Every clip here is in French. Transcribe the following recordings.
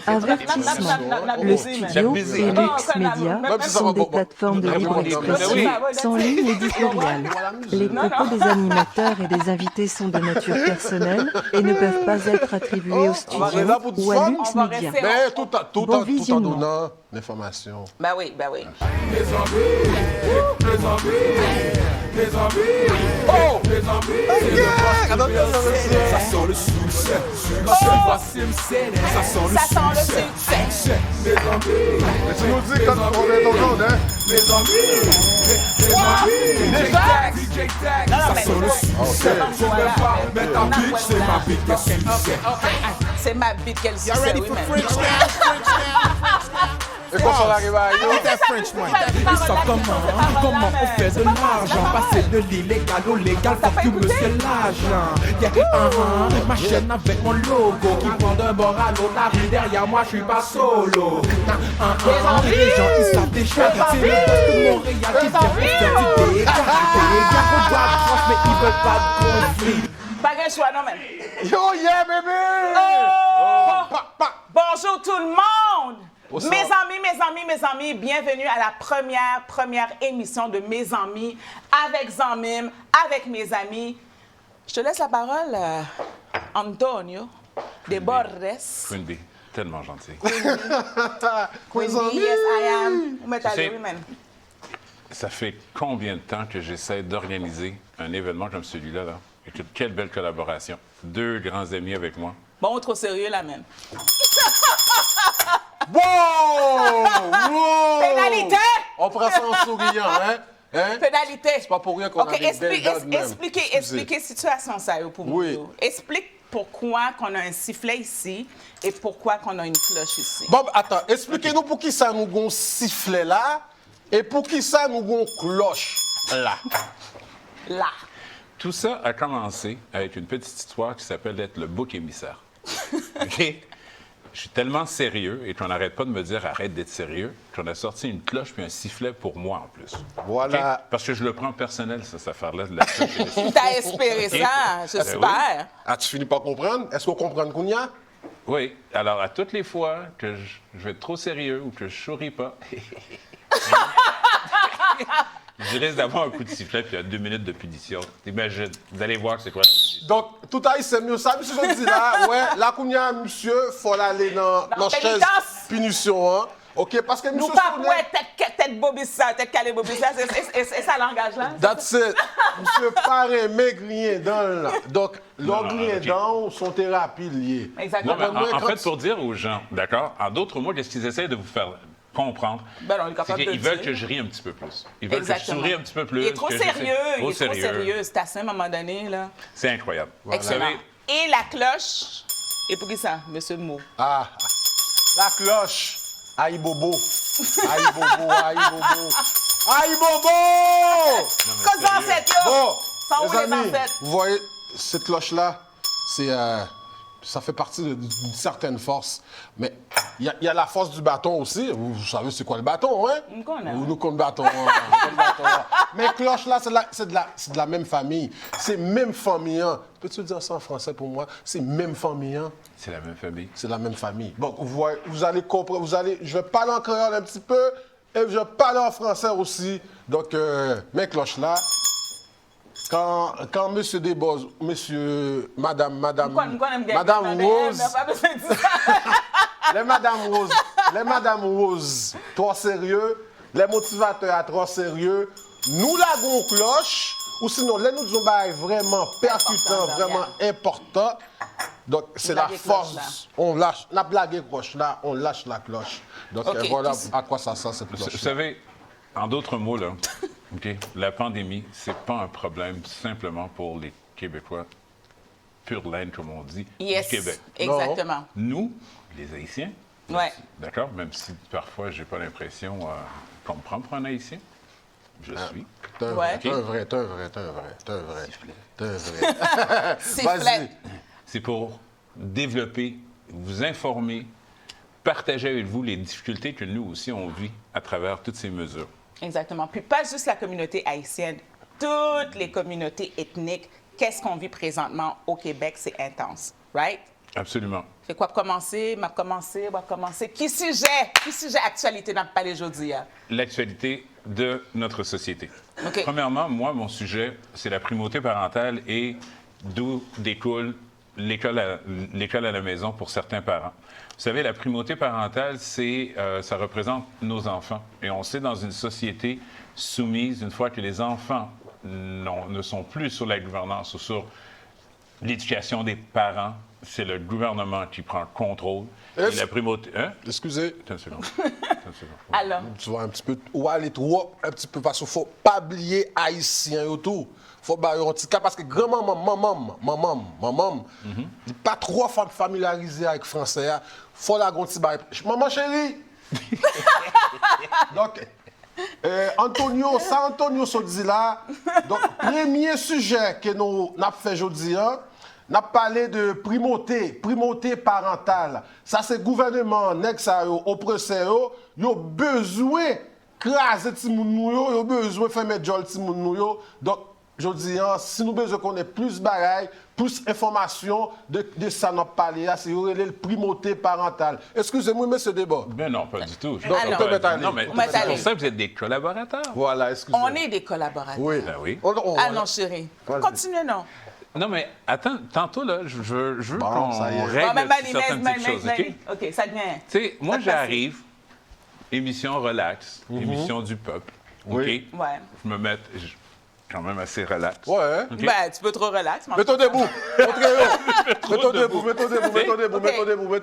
Avertissement. Le studio et l'X-Media sont des plateformes de libre expression sans ligne éditoriale. Les propos des animateurs et des invités sont de nature personnelle et ne peuvent pas être attribués au studio ou à l'X-Media. Mais tout Bon en visionnement. donnant l'information. Ben oui, ben oui. Oh! Ça sent le succès. Voici le scène. Ça sent le Ça sent le succès. succès. Mes amis, Mais tu nous dis quand on est ton monde, hein? mes amis, mes amis. DJ Tag, ça sent le succès. Je vais pas mettre ta bitch, c'est ma bitch, qu'est-ce que tu sais? C'est ma bite qu'elle succès, oui, mais... Et quand on arrive à Yo, Ils sont comment on fait de l'argent, passer de l'illégal au légal, fuck you monsieur l'agent. Yeah, ma chaîne avec mon logo qui prend d'un bord à l'autre, la rue derrière moi, je suis pas solo. Les gens ils savent déjà, c'est le boss de Montréal qui vient pour faire du dégât. Les gars qu'on doit France mais ils veulent pas de conflit. Pas grand choix, non, même. Yo, yeah, baby! Oh! Pa, pa. Bonjour tout le monde! What's Mes up? amis, bienvenue à la première émission de Mes amis avec Zanmim, avec mes amis. Je te laisse la parole, Antonio de Borres. Queen Bee, tellement gentil. Queen Bee, yes, I am. Où m'est allé, sais- oui, man. Ça fait combien de temps que j'essaie d'organiser un événement comme celui-là, là? Écoute, quelle belle collaboration. Deux grands amis avec moi. Bon, trop sérieux, là, man. Wow! Wow! Pénalité! On prend ça en souriant, hein? Hein? Pénalité. C'est pas pour rien qu'on OK, a des belles dates même. expliquez situation ça yo, pour Oui. moi. Explique pourquoi qu'on a un sifflet ici et pourquoi qu'on a une cloche ici. Bon, attends, expliquez-nous pour qui ça nous gon sifflet là et pour qui ça nous gon cloche là. Là. Tout ça a commencé avec une petite histoire qui s'appelle être le bouc émissaire. OK? Je suis tellement sérieux et qu'on n'arrête pas de me dire arrête d'être sérieux qu'on a sorti une cloche puis un sifflet pour moi en plus. Voilà. OK? Parce que je le prends personnel, cette affaire-là, de la cloche et le sifflet. T'as espéré ça, j'espère. Ah, tu finis par comprendre? Est-ce qu'on comprend Kounia? Oui. Alors, à toutes les fois que je vais être trop sérieux ou que je souris pas, je risque d'avoir un coup de sifflet puis 2 minutes de punition. Imagine. Vous allez voir c'est quoi. Donc, tout à l'heure, c'est mieux ça. Monsieur, je dis là, ouais, la Kounia, monsieur, faut aller dans chaise pénitence. punition, hein? OK, parce que Nous monsieur pas Sonnet- pour être tête bobissa, tête calée bobissa, c'est ça langage là. That's it. Monsieur parrain maigrien dans là. Donc, non, l'anglais ok. dans son thérapie liée. Exactement. Non, mais en quand fait, tu- pour dire aux gens, d'accord, en d'autres mots, qu'est-ce qu'ils essaient de vous faire comprendre? Ben non, on est C'est capable de qu'ils le veulent dire. que je rie un petit peu plus. Ils veulent Exactement. que je souris un petit peu plus. Il est trop que sérieux, j'essaie- il est trop sérieux. C'est assez à un moment donné là. C'est incroyable. Excellent. Vous savez, Et la cloche. Et pour qui ça, monsieur Mo? Ah, la cloche. Aïe bobo. Aïe bobo, aïe bobo. Aïe bobo! Cause ancêtres, yo! Bon, Sans où les les amis, ancêtres? vous voyez, cette cloche-là, c'est, ça fait partie d'une certaine force. Mais il y a la force du bâton aussi. Vous savez c'est quoi le bâton, hein? On connaît. Nous connaissons le bâton. Hein? On connaît le bâton, hein. Mais cloche, là, c'est de la même famille. C'est même famille. Hein. Peux-tu dire ça en français pour moi? C'est même famille. Hein? c'est la même famille. C'est la même famille. Donc, vous allez comprendre, je vais parler en créole un petit peu et je vais parler en français aussi. Donc, mes cloches là, quand monsieur Desbos, madame Rose, les madame Rose, trop sérieux, les motivateurs à trop sérieux, nous lagons cloche, ou sinon, les nous disons bah, vraiment percutant, vraiment important. Donc, c'est la Blaguer cloche, là. force. On lâche, la blague cloche là, on lâche la cloche. Donc, Ok, voilà tout- à quoi ça sert cette cloche. Vous savez, en d'autres mots, là, OK, la pandémie, c'est pas un problème simplement pour les Québécois pure laine, comme on dit, Yes, du Québec. exactement. Nous, les Haïtiens, Ouais. d'accord, même si parfois j'ai pas l'impression qu'on me prend pour un Haïtien, je suis. T'es un Ouais. vrai, t'es un vrai. Sifflet. Vas-y. C'est pour développer, vous informer, partager avec vous les difficultés que nous aussi on vit à travers toutes ces mesures. Exactement. Puis pas juste la communauté haïtienne, toutes les communautés ethniques. Qu'est-ce qu'on vit présentement au Québec, c'est intense, right? Absolument. Fait quoi commencer, m'a commencé. Qui sujet actualité n'a pas les aujourd'hui? L'actualité de notre société. OK. Premièrement, moi, mon sujet, c'est la primauté parentale et d'où découle l'école à la maison pour certains parents. Vous savez, la primauté parentale, ça représente nos enfants. Et on sait, dans une société soumise, une fois que les enfants ne sont plus sur la gouvernance ou sur l'éducation des parents, c'est le gouvernement qui prend le contrôle. Et la primauté... Hein? Excusez. Attends une seconde. Alors? Tu vois un petit peu, ou aller trop, un petit peu, parce qu'il ne faut pas oublier Haïtien et tout. Il faut bailler un petit cas, parce que grand-maman, maman, il n'est pas trop familiarisé avec le français. Il faut la grand petit bail. Maman chérie! Donc, Antonio se dit là. Donc, premier sujet que nous avons fait aujourd'hui, on a parlé de primauté parentale. Ça, c'est le gouvernement, oppresseur, il a besoin de craser les gens, il a besoin de faire mettre les gens. Donc, je dis, si nous avons besoin qu'on ait plus de bagailles, plus d'informations de ça, nous parlé, c'est le primauté parentale. Excusez-moi, mais ce débat. Ben non, pas du tout. Donc, on peut mettre à Non, mais c'est pour ça que vous êtes des collaborateurs. Voilà, excusez-moi. On est des collaborateurs. Oui. Ben oui. Ah non, chérie. Continuez, non. Non, mais attends, tantôt, là, je veux Bon, qu'on ça y est. règle certaines petites choses, OK? OK, ça devient... Tu sais, moi, Ça j'arrive, émission relax, émission du peuple, OK? Oui. Ouais. Je me mets quand même assez relax. Ouais. OK? Ben, tu peux trop relax. Mets-toi debout. Mets-toi debout.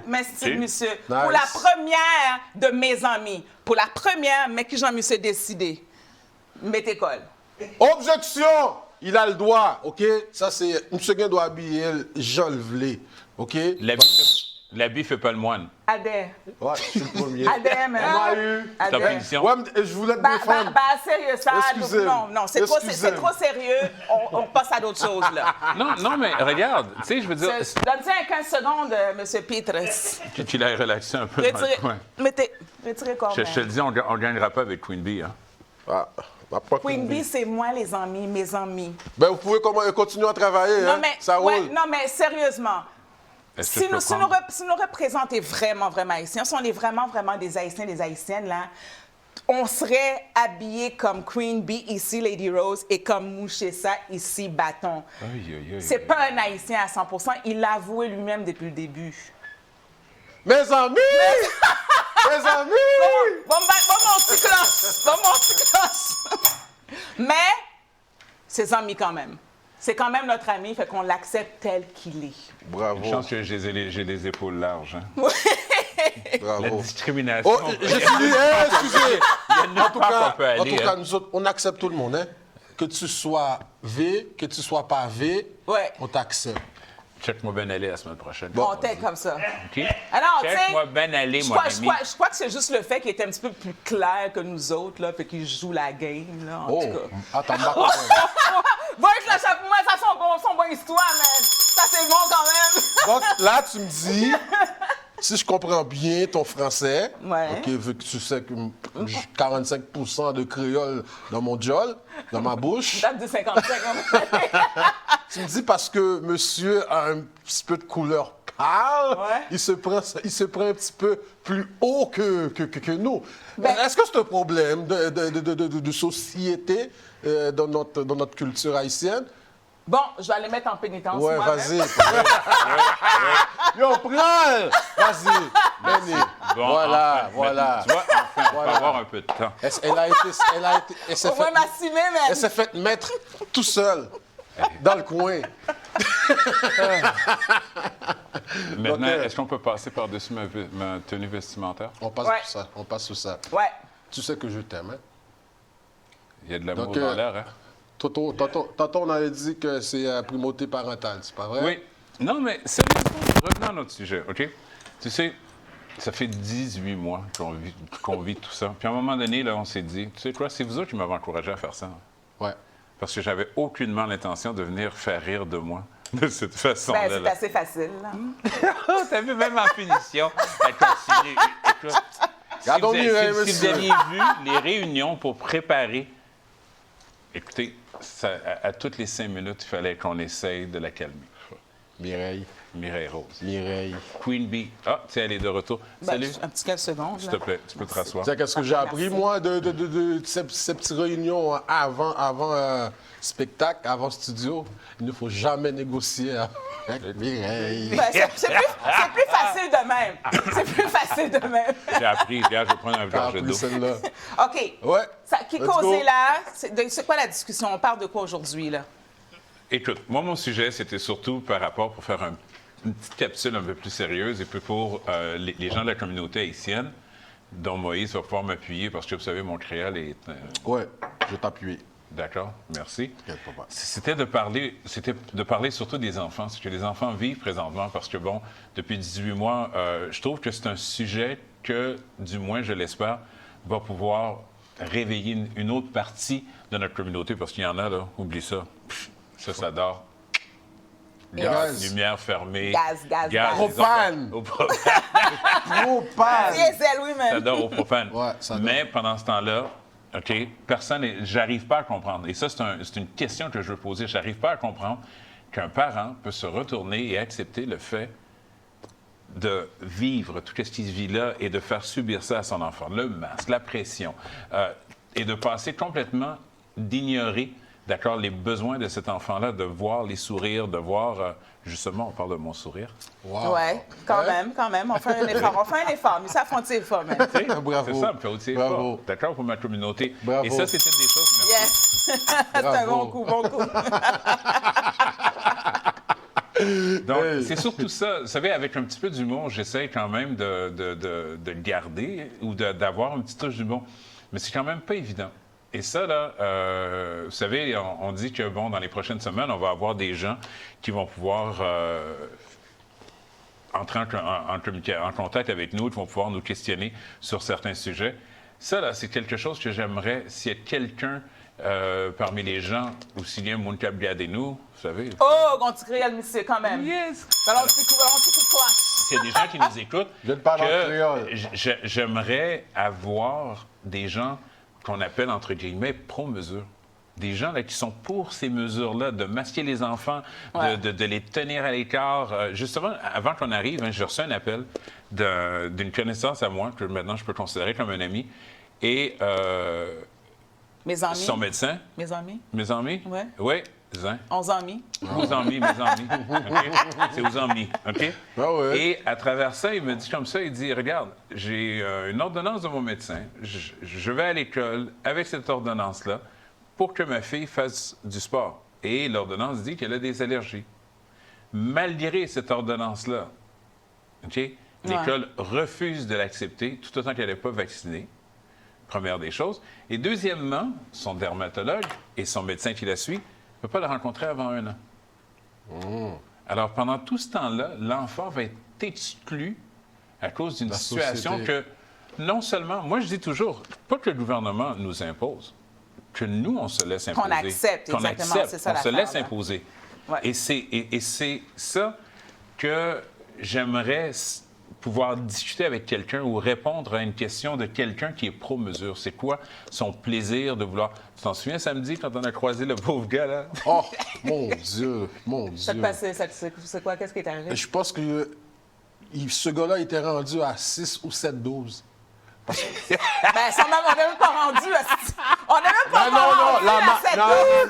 Merci, OK. monsieur. Nice. Pour la première de mes amis, pour la première, mais que Jean-Monsieur décidé, mettez colle. Objection! Il a le droit, OK? Ça, c'est... Monsieur Guin doit habiller Jean le Vlé, OK? L'habit fait pas le moine. Adé. Ouais, je suis le premier. Adé, mais... On a eu... Ta pénition. Ouais, mais je voulais te défendre. Sérieux, ça. Excusez-moi. Non, c'est trop sérieux. On passe à d'autres choses, là. Non, mais regarde, tu sais, je veux dire, Donne-moi 15 secondes, monsieur Petres. tu l'as relaxé un peu dans le coin. Retirez quand Je même. te le dis, on ne gagnera pas avec Queen Bee, hein? Ah, bah, pas Queen Bee, c'est moi, les amis, mes amis. Ben, vous pouvez continuer à travailler, hein? Ça roule. Non, mais sérieusement. Est-ce que je peux Si prendre? nous représentons vraiment haïtiens, si on est vraiment des haïtiens, des haïtiennes, là, on serait habillés comme Queen Bee ici, Lady Rose, et comme Mouchessa ici, Bâton. C'est pas un haïtien à 100%, il l'a avoué lui-même depuis le début. Mes amis! Mes amis! Bon, mon petit cloche! Mais, ses amis quand même. C'est quand même notre ami, fait qu'on l'accepte tel qu'il est. Bravo. Une chance que j'ai les épaules larges. Hein? La Bravo. discrimination. Oh, j'ai fini, excusez! Il y a nulle part qu'on peut En aller. tout cas, hein. nous autres, on accepte tout le monde, hein? Que tu sois V, que tu sois pas V, Ouais. on t'accepte. Check-moi bien aller la semaine prochaine. On t'aide comme ça. OK? Alors, tu sais, Check-moi bien aller, mon ami. je crois que c'est juste le fait qu'il est un petit peu plus clair que nous autres, là, puis qu'il joue la game, là, en Oh, tout cas. attends, Voyez que la chape, moi, ça son bonne histoire, mais ça, c'est bon quand même. donc là, tu me dis, si je comprends bien ton français, Ouais. OK, vu que tu sais que j'ai 45% de créole dans mon jol, dans ma bouche, Date de 55. tu me dis parce que monsieur a un petit peu de couleur pâle, Ouais. il se prend un petit peu plus haut que nous. Ben- Est-ce que c'est un problème de société dans notre culture haïtienne? Bon, je vais aller mettre en pénitence. Ouais, moi-même. vas-y. Yo, prends! Vas-y. Venez. Bon, Voilà, enfin, voilà. Tu vois, enfin, on Voilà. peut avoir un peu de temps. Elle s'est On va m'assumer, mais... elle s'est fait mettre tout seul dans le coin. Maintenant, Donc, est-ce qu'on peut passer par-dessus ma tenue vestimentaire? On passe Ouais. sur ça. On passe sur ça. Ouais. Tu sais que je t'aime, hein? Il y a de l'amour Donc, dans l'air, hein? Tantôt, on avait dit que c'est primauté parentale, c'est pas vrai? Oui. Non, mais sérieusement, revenons à notre sujet, OK? Tu sais, ça fait 18 mois qu'on vit tout ça. Puis à un moment donné, là, on s'est dit, tu sais quoi, c'est vous autres qui m'avez encouragé à faire ça. Ouais. Parce que j'avais aucunement l'intention de venir faire rire de moi de cette façon-là. Ben, c'est assez facile, là. Oh, t'as vu, même en punition, elle continue. Écoute, Gardons si mieux, vous monsieur. aviez vu les réunions pour préparer, écoutez, à toutes les 5 minutes, il fallait qu'on essaye de la calmer. Mireille. Mireille Rose. Mireille. Queen Bee. Ah, tiens, elle est de retour. Salut. Un petit quelques secondes. S'il te plaît, tu peux te rasseoir. Tu sais, qu'est-ce que j'ai appris, Merci. moi, de ces petites réunions avant spectacle, avant studio? Il ne faut jamais négocier avec Mireille. Ben, c'est plus facile de même. C'est plus facile de même. J'ai appris. Regarde, je vais prendre un T'as verre appris d'eau. celle-là. OK. Ouais. Qui Let's causait go. là? C'est quoi la discussion? On parle de quoi aujourd'hui, là? Écoute, moi, mon sujet, c'était surtout par rapport pour faire une petite capsule un peu plus sérieuse et puis pour les gens de la communauté haïtienne, dont Moïse va pouvoir m'appuyer parce que, vous savez, mon créole est... Ouais, je vais t'appuyer. D'accord, merci. T'inquiète pas. C'était de parler surtout des enfants, ce que les enfants vivent présentement, parce que, bon, depuis 18 mois, je trouve que c'est un sujet que, du moins, je l'espère, va pouvoir réveiller une autre partie de notre communauté, parce qu'il y en a, là, oublie ça. Pff, ça dort. Gaz. Lumière fermée. Gaz. les Propane. enfants- au propane. Propane. Diesel, oui, Ça même. dort au propane. Ouais, ça dort. Mais pendant ce temps-là, OK, j'arrive pas à comprendre. Et ça, c'est une question que je veux poser. J'arrive pas à comprendre qu'un parent peut se retourner et accepter le fait de vivre tout ce qui se vit là et de faire subir ça à son enfant. Le masque, la pression, et de passer complètement d'ignorer, d'accord, les besoins de cet enfant-là, de voir les sourires, de voir, justement, on parle de mon sourire. Wow. Ouais, quand même. On fait un effort. Mais ça font un effort, même. Tu sais, Bravo. C'est ça, me fait aussi Bravo. fort. D'accord, pour ma communauté. Bravo. Et ça, c'était des choses... merci. Yes! C'est un Bravo. bon coup. Donc, Hey. c'est surtout ça. Vous savez, avec un petit peu d'humour, j'essaie quand même de le garder ou d'avoir une petite touche d'humour. Mais c'est quand même pas évident. Et ça, là, vous savez, on dit que, bon, dans les prochaines semaines, on va avoir des gens qui vont pouvoir entrer en contact avec nous, qui vont pouvoir nous questionner sur certains sujets. Ça, là, c'est quelque chose que j'aimerais, s'il y a quelqu'un parmi les gens, aussi bien Mounkab Gadenu, vous savez. Oh, on t'écrit à monsieur, quand même. Yes! Alors, on t'écoute quoi? S'il y a des gens qui nous écoutent, Je te parle en créole. j'aimerais avoir des gens qu'on appelle, entre guillemets, pro-mesures. Des gens là, qui sont pour ces mesures-là, de masquer les enfants, Ouais. de les tenir à l'écart. Justement, avant qu'on arrive, j'ai reçu un appel d'une connaissance à moi, que maintenant je peux considérer comme un ami, et Mes amis. son médecin. Mes amis. Mes amis? Ouais. Oui, Zin. 11 amis. Vos amis, mes amis. OK? C'est vos amis, OK? Ah ouais. Et à travers ça, il me dit comme ça, il dit, regarde, j'ai une ordonnance de mon médecin. Je vais à l'école avec cette ordonnance-là pour que ma fille fasse du sport. Et l'ordonnance dit qu'elle a des allergies. Malgré cette ordonnance-là, OK? L'école refuse de l'accepter tout autant qu'elle n'est pas vaccinée. Première des choses. Et deuxièmement, son dermatologue et son médecin qui la suit ne peut pas la rencontrer avant 1 an. Alors, pendant tout ce temps-là, l'enfant va être exclu à cause d'une La situation société. que, non seulement, moi je dis toujours, pas que le gouvernement nous impose, que nous, on se laisse imposer. accepte, Qu'on exactement, accepte, c'est ça qu'on se l'affaire, laisse là. imposer. Ouais. Et c'est ça que j'aimerais pouvoir discuter avec quelqu'un ou répondre à une question de quelqu'un qui est pro-mesure. C'est quoi son plaisir de vouloir... Tu t'en souviens samedi quand on a croisé le pauvre gars, là? Oh, mon Dieu, mon Ça te Dieu. passait, c'est quoi? Qu'est-ce qui est arrivé? Je pense que ce gars-là était rendu à 6 ou 7 doses. Ben, ça, on n'est même pas rendu à... On n'est même pas Non, rendu à cette douze.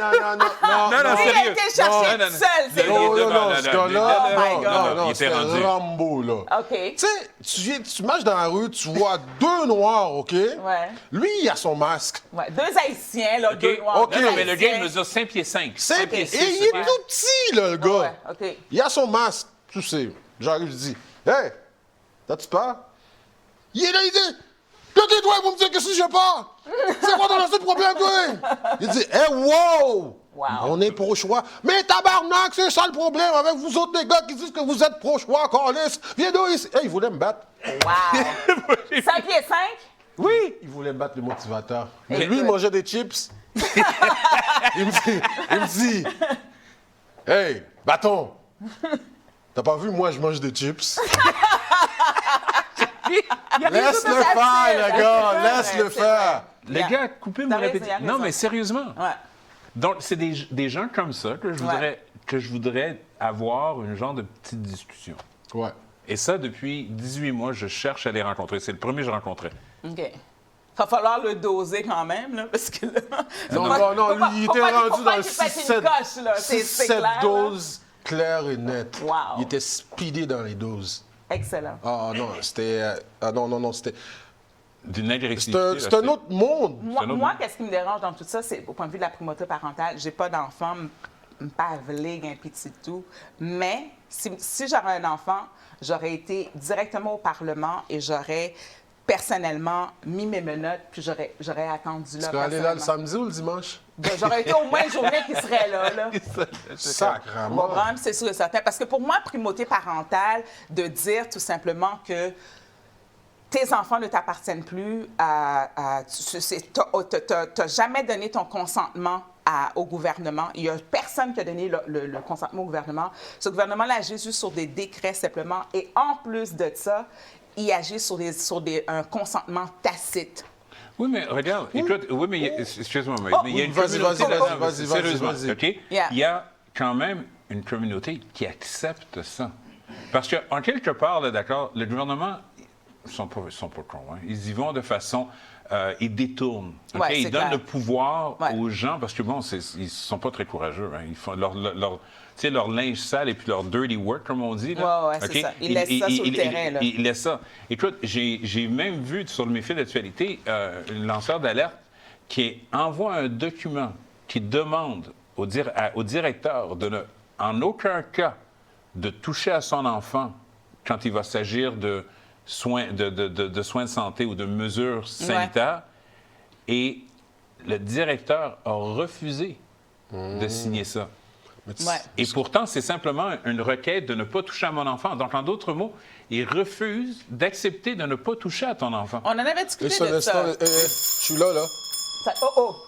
Non, Lui, il a sérieux. été chercher Non, tout seul, c'est Non, lui. non, non, ce gars-là, Oh my God. il non, était c'est rendu. Rambo, là. OK. Tu sais, tu marches dans la rue, tu vois 2 Noirs, OK? Ouais. Lui, il a son masque. Ouais. 2 Haïtiens, là, 2 Noirs. OK. Non, Deux mais le gars, il Haïtiens. mesure 5 pieds 5. Simple. Ok. Et il est tout petit, là, le gars. Ouais, OK. Il a son masque, tu sais. J'arrive, je dis, hey, t'as-tu peur? Il est là, il dit, tais-toi pour me dire que si j'ai peur. C'est quoi ton seul problème, toi? Il dit, hey, wow! Wow. On est pro-choix. Mais tabarnak, c'est ça le problème avec vous autres, les gars qui disent que vous êtes pro-choix, câlisse. Viens donc ici. Hey, il voulait me battre. Wow. 5 pieds 5? Oui! Il voulait me battre le motivateur. Mais Écoute. lui, il mangeait des chips. il me dit, hey, bâton, t'as pas vu, moi, je mange des chips. Laisse-le faire, le gars, laisse-le faire. Le gars a coupé mon T'as raison, appétit. il a Non, raison. mais sérieusement. Ouais. Donc, c'est des gens comme ça que je voudrais avoir une genre de petite discussion. Ouais. Et ça, depuis 18 mois, je cherche à les rencontrer. C'est le premier que je rencontrais. OK. Il va falloir le doser quand même, là, parce que là... Non, lui, il était rendu dans le 6-7 7 doses claires et nettes. Wow. Il était speedé dans les doses. Excellent. Ah non, c'était... non, c'était... D'une agressivité. C'est un autre monde. Moi, qu'est-ce qui me dérange dans tout ça, c'est au point de vue de la primauté parentale, j'ai pas d'enfant, pas aveuglé, un petit tout. Mais si j'aurais un enfant, j'aurais été directement au Parlement et j'aurais personnellement mis mes menottes, puis j'aurais attendu là. Tu vas aller là le samedi ou le dimanche? Ben, j'aurais été au moins une journée qui serait là. Sacrément. C'est sûr et certain. Parce que pour moi, primauté parentale, de dire tout simplement que tes enfants ne t'appartiennent plus, tu n'as jamais donné ton consentement au gouvernement. Il n'y a personne qui a donné le consentement au gouvernement. Ce gouvernement-là agit juste sur des décrets simplement. Et en plus de ça, il agit sur un consentement tacite. Oui, mais regarde, écoute, oui, mais excuse-moi, mais il y a une Vas-y, communauté là-dedans. vas-y, Sérieusement, vas-y. OK? Yeah. Il y a quand même une communauté qui accepte ça. Parce qu'en quelque part, là, d'accord, le gouvernement, ils sont pas cons, hein. Ils y vont de façon... ils détournent. Okay? Ouais, ils donnent clair. le pouvoir Ouais. aux gens, parce que bon, ils ne sont pas très courageux. Hein. Ils font leur linge sale et puis leur dirty work, comme on dit. Là. Ouais, c'est ça. Ils laissent ça sur le terrain. Là. Ils laissent ça. Écoute, j'ai même vu sur mes fils d'actualité un lanceur d'alerte qui envoie un document qui demande au directeur de ne, en aucun cas, de toucher à son enfant quand il va s'agir de soins de santé ou de mesures sanitaires. Et le directeur a refusé de signer ça. Ouais. Et pourtant, c'est simplement une requête de ne pas toucher à mon enfant. Donc, en d'autres mots, il refuse d'accepter de ne pas toucher à ton enfant. On en avait discuté Juste un de ça. instant, je suis là.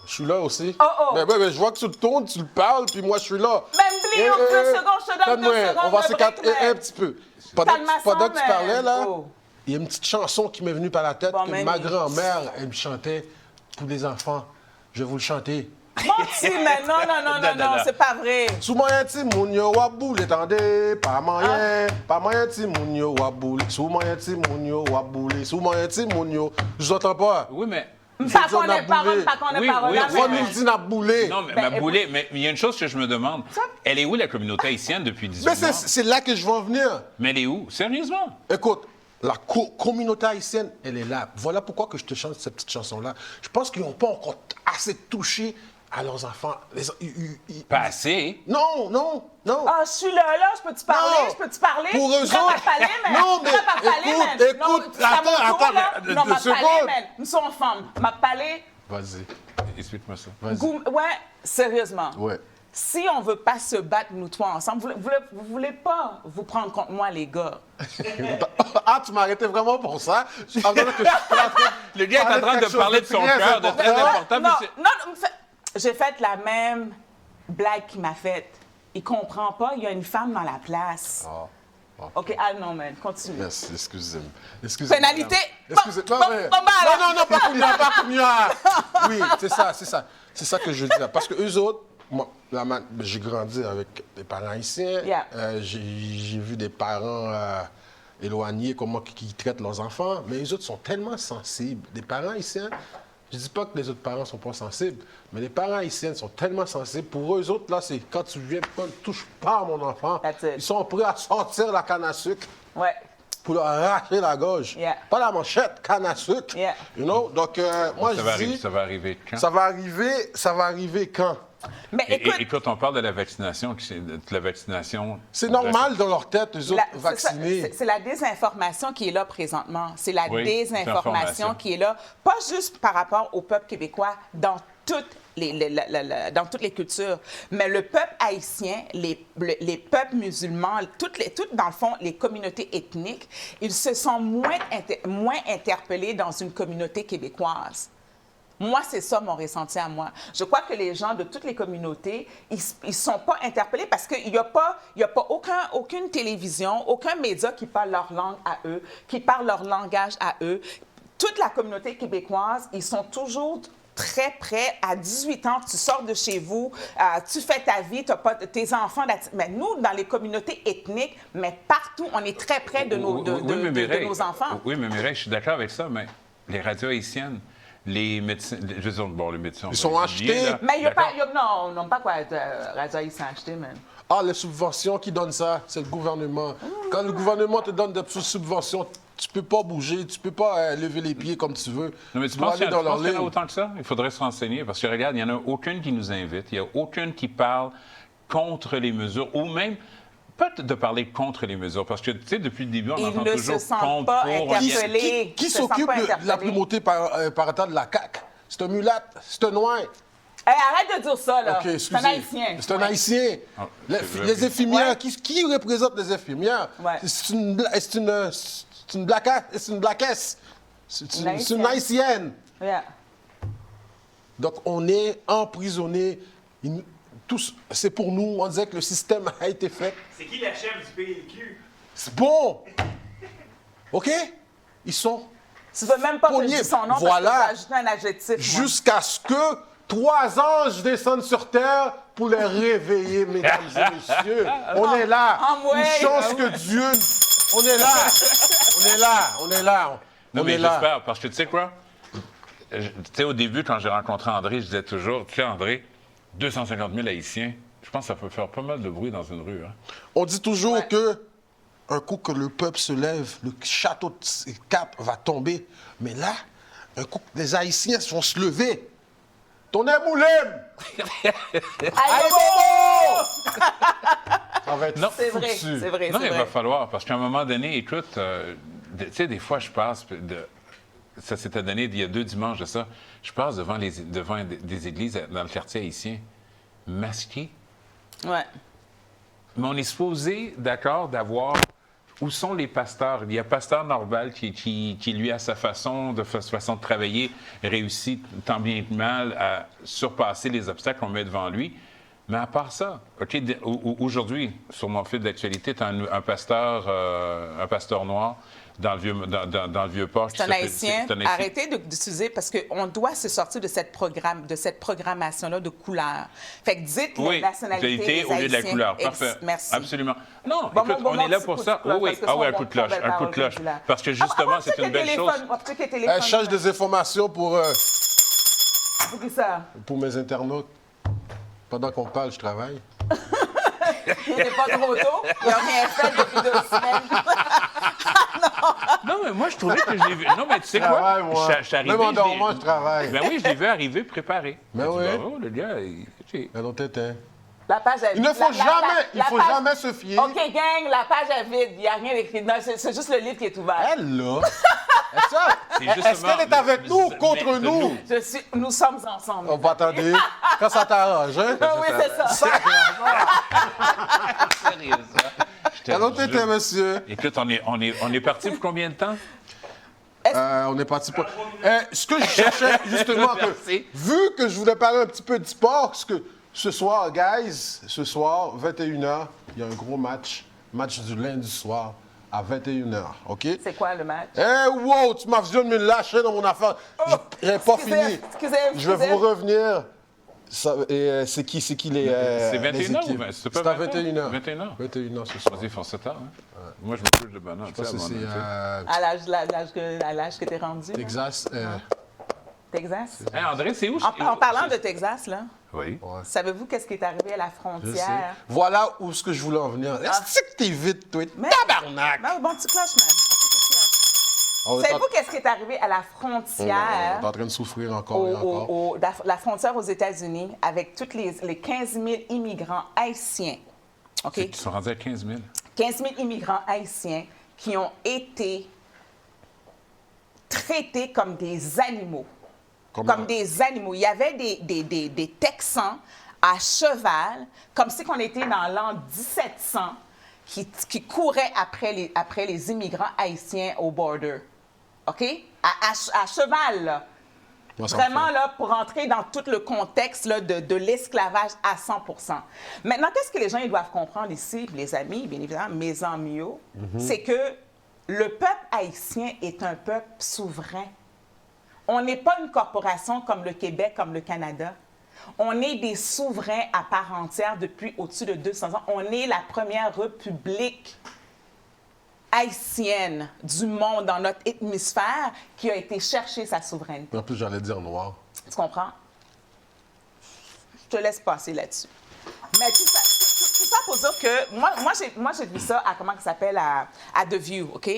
Je suis là aussi. Mais je vois que tu le tournes, tu le parles, puis moi, je suis là. Même Blio, 2 secondes, je te donne 2 secondes. On va s'écarter un petit peu. Pendant que tu parlais, là, Oh. il y a une petite chanson qui m'est venue par la tête, Bon, que mais ma grand-mère, elle me chantait pour les enfants. Je vais vous le chanter. Menti, mais non, c'est pas vrai. Sous moyen ti moun yo waboule, attendez, pas moyen ti moun yo waboule, sous moyen ti moun yo waboule, sous moyen ti moun yo. Je vous entends pas. Oui, mais... Pas qu'on ait parole, Oui, On nous dit n'a boulé. Non, mais ma boulée, mais il y a une chose que je me demande. Elle est où, la communauté haïtienne, depuis 18 Mais mois? c'est là que je veux en venir. Mais elle est où? Sérieusement? Écoute, la communauté haïtienne, elle est là. Voilà pourquoi que je te chante cette petite chanson-là. Je pense qu'ils n'ont pas encore assez touché à leurs enfants. Pas assez. Non. Ah, je suis là, je peux-tu parler? Non. Je peux-tu parler? Pour eux Je peux autres. pas parler, mais... Non, mais Je peux pas parler, écoute, mais... écoute, c'est à mon attends, tour, là. attends, Non, deux m'a parlé, secondes. mais nous sommes femmes. M'a parlé... Vas-y, Explique-moi ça. vas-y. Ouais, sérieusement. Ouais. Si on veut pas se battre, nous trois ensemble, vous voulez pas vous prendre contre moi, les gars. Ah, tu m'as arrêté vraiment pour ça? Le gars est en train de parler de son cœur, de très important. Non, mais c'est- non, j'ai fait la même blague qu'il m'a faite. Il comprend pas, il y a une femme dans la place. OK, non, man, continue. Merci, excusez-moi. Pénalité. Excusez-moi. Non, pas Kounia. Oui, c'est ça que je dis là. Parce que eux autres, moi, j'ai grandi avec des parents haïtiens. Yeah. J'ai vu des parents éloignés, comment ils traitent leurs enfants. Mais eux autres sont tellement sensibles. Des parents haïtiens, je ne dis pas que les autres parents ne sont pas sensibles, mais les parents haïtiens sont tellement sensibles. Pour eux autres, là, c'est quand tu viens, ne touche pas à mon enfant. That's it. Ils sont prêts à sortir la canne à sucre Ouais. pour leur arracher la gorge. Yeah. Pas la manchette, canne à sucre. Yeah. You know? Donc, moi, je dis... Ça va arriver quand? Ça va arriver quand? Mais écoute, Écoute, on parle de la vaccination. C'est normal dans leur tête, eux autres, c'est ça, vaccinés. c'est la désinformation qui est là présentement. C'est la Oui, désinformation l'information. qui est là, pas juste par rapport au peuple québécois, dans toutes dans toutes les cultures, mais le peuple haïtien, les peuples musulmans, toutes, dans le fond, les communautés ethniques, ils se sont moins interpellés dans une communauté québécoise. Moi, c'est ça mon ressenti à moi. Je crois que les gens de toutes les communautés, ils ne sont pas interpellés parce qu'il n'y a pas aucune télévision, aucun média qui parle leur langue à eux, qui parle leur langage à eux. Toute la communauté québécoise, ils sont toujours très près. À 18 ans, tu sors de chez vous, tu fais ta vie, tu n'as pas tes enfants. Mais nous, dans les communautés ethniques, mais partout, on est très près de nos, de nos enfants. Oui, mais Mireille, je suis d'accord avec ça, mais les radios haïtiennes, les médecins, je veux dire, bon, les médecins... Ils sont achetés. Mais il n'y a pas... Non, pas quoi être radio haïtien acheté, man. Ah, les subventions qui donnent ça, c'est le gouvernement. Quand le gouvernement te donne des subventions, tu peux pas bouger, tu peux pas lever les pieds comme tu veux. Non, mais tu penses qu'il y en a autant que ça? Il faudrait se renseigner, parce que regarde, il n'y en a aucune qui nous invite, il n'y a aucune qui parle contre les mesures, ou même... pas de parler contre les mesures, parce que, tu sais, depuis le début, on entend toujours contre, pour... Qui s'occupe de la primauté parentale de la CAQ? C'est un mulâtre, c'est un noir. Hey, arrête de dire ça, là. Okay, c'est un Haïtien. C'est un Haïtien. Les infirmières, qui représente les infirmières? Ouais. C'est une blackesse. C'est une Haïtienne. Yeah. Donc, on est emprisonnés. Tous, c'est pour nous, on disait que le système a été fait. C'est qui la chef du PLQ? C'est bon! OK? Ils sont... Tu veux même pas que je dise son nom voilà. Parce que tu as ajouté un adjectif. Jusqu'à ce que 3 anges descendent sur terre pour les réveiller, mesdames et messieurs. On est là. Une chance que Dieu... On est là. On est là. On est là. Non, mais j'espère, parce que tu sais quoi? Tu sais, au début, quand j'ai rencontré André, je disais toujours, tu sais, André, 250 000 Haïtiens, je pense que ça peut faire pas mal de bruit dans une rue. Hein. On dit toujours que un coup que le peuple se lève, le château de Cap va tomber. Mais là, un coup que les Haïtiens vont se lever. Ton Moulem! Allez, Bobo! Ça va être c'est vrai, c'est vrai. Non, il va falloir, parce qu'à un moment donné, écoute, tu sais, des fois, je passe, ça s'était donné il y a 2 dimanches de ça, je passe devant des églises dans le quartier haïtien, masquées. Ouais. Mais on est supposé, d'accord, d'avoir... Où sont les pasteurs? Il y a Pasteur Norval qui lui, à sa façon de travailler, réussit tant bien que mal à surpasser les obstacles qu'on met devant lui. Mais à part ça, OK, aujourd'hui, sur mon fil d'actualité, tu as un pasteur noir dans le Vieux-Port. C'est un Haïtien. Arrêtez d'utiliser, parce qu'on doit se sortir de cette programmation-là de couleur. Fait que dites les nationalités au lieu de la couleur. Parfait. Merci. Absolument. Non, écoute, on est là pour ça. Oui, un coup de cloche, un coup de cloche. Parce que justement, c'est une belle chose. Elle cherche des informations pour pour mes internautes. Pendant qu'on parle, je travaille. Il n'est pas trop tôt. Il n'a rien fait depuis 2 semaines. Non, mais moi, je trouvais que je l'ai vu. Non, mais tu sais quoi? Je suis arrivé. Même en dormant, je travaille. Ben oui, je l'ai vu arriver préparé. Ben oui. Oh, le gars, un autre tétin. La page est vide. Il ne faut jamais se fier. OK, gang, la page est vide. Il n'y a rien d'écrit. Non, c'est juste le livre qui est ouvert. Elle, là. Est-ce qu'elle est avec nous ou contre nous? Nous sommes ensemble. On va attendre. Quand ça t'arrange, hein? Oui, c'est ça. Sérieux, ça. Un autre tétin, monsieur. Écoute, on est parti pour combien de temps? On est parti pour... ce que je cherchais, justement, vu que je voulais parler un petit peu de sport, parce que ce soir, guys, 21h, il y a un gros match du lundi soir, à 21h, OK? C'est quoi le match? Wow, tu m'as visionné de me lâcher dans mon affaire. J'ai pas fini. Je vais vous revenir. C'est qui les C'est 21h ou 20? C'est à 21h. 21h ce soir. Vas-y, font ça tard. Hein? Moi, je me couche de bonne heure. À l'âge que t'es rendu? Texas. Texas? Hey, André, c'est où? En parlant de Texas, là. Oui. Ouais. Savez-vous qu'est-ce qui est arrivé à la frontière? Voilà où ce que je voulais en venir. Est-ce que t'es vite, toi? Tabarnak! Non, bon, tu cloches, man. Savez-vous qu'est-ce qui est arrivé à la frontière? On est en train de souffrir encore. La frontière aux États-Unis avec tous les 15 000 immigrants haïtiens. OK? Ils sont rendus à 15 000. 15 000 immigrants haïtiens qui ont été traités comme des animaux. Comme des animaux. Il y avait des Texans à cheval, comme si on était dans l'an 1700, qui couraient après les immigrants haïtiens au border. OK? À cheval, là. Vraiment, là, pour entrer dans tout le contexte là, de l'esclavage à 100%. Maintenant, qu'est-ce que les gens ils doivent comprendre ici, les amis, bien évidemment, mes amis, c'est que le peuple haïtien est un peuple souverain. On n'est pas une corporation comme le Québec, comme le Canada. On est des souverains à part entière depuis au-dessus de 200 ans. On est la première république haïtienne du monde dans notre hémisphère qui a été chercher sa souveraineté. En plus, j'allais dire noir. Tu comprends? Je te laisse passer là-dessus. Mais tout ça pour dire que moi j'ai vu ça à comment ça s'appelle à The View, OK?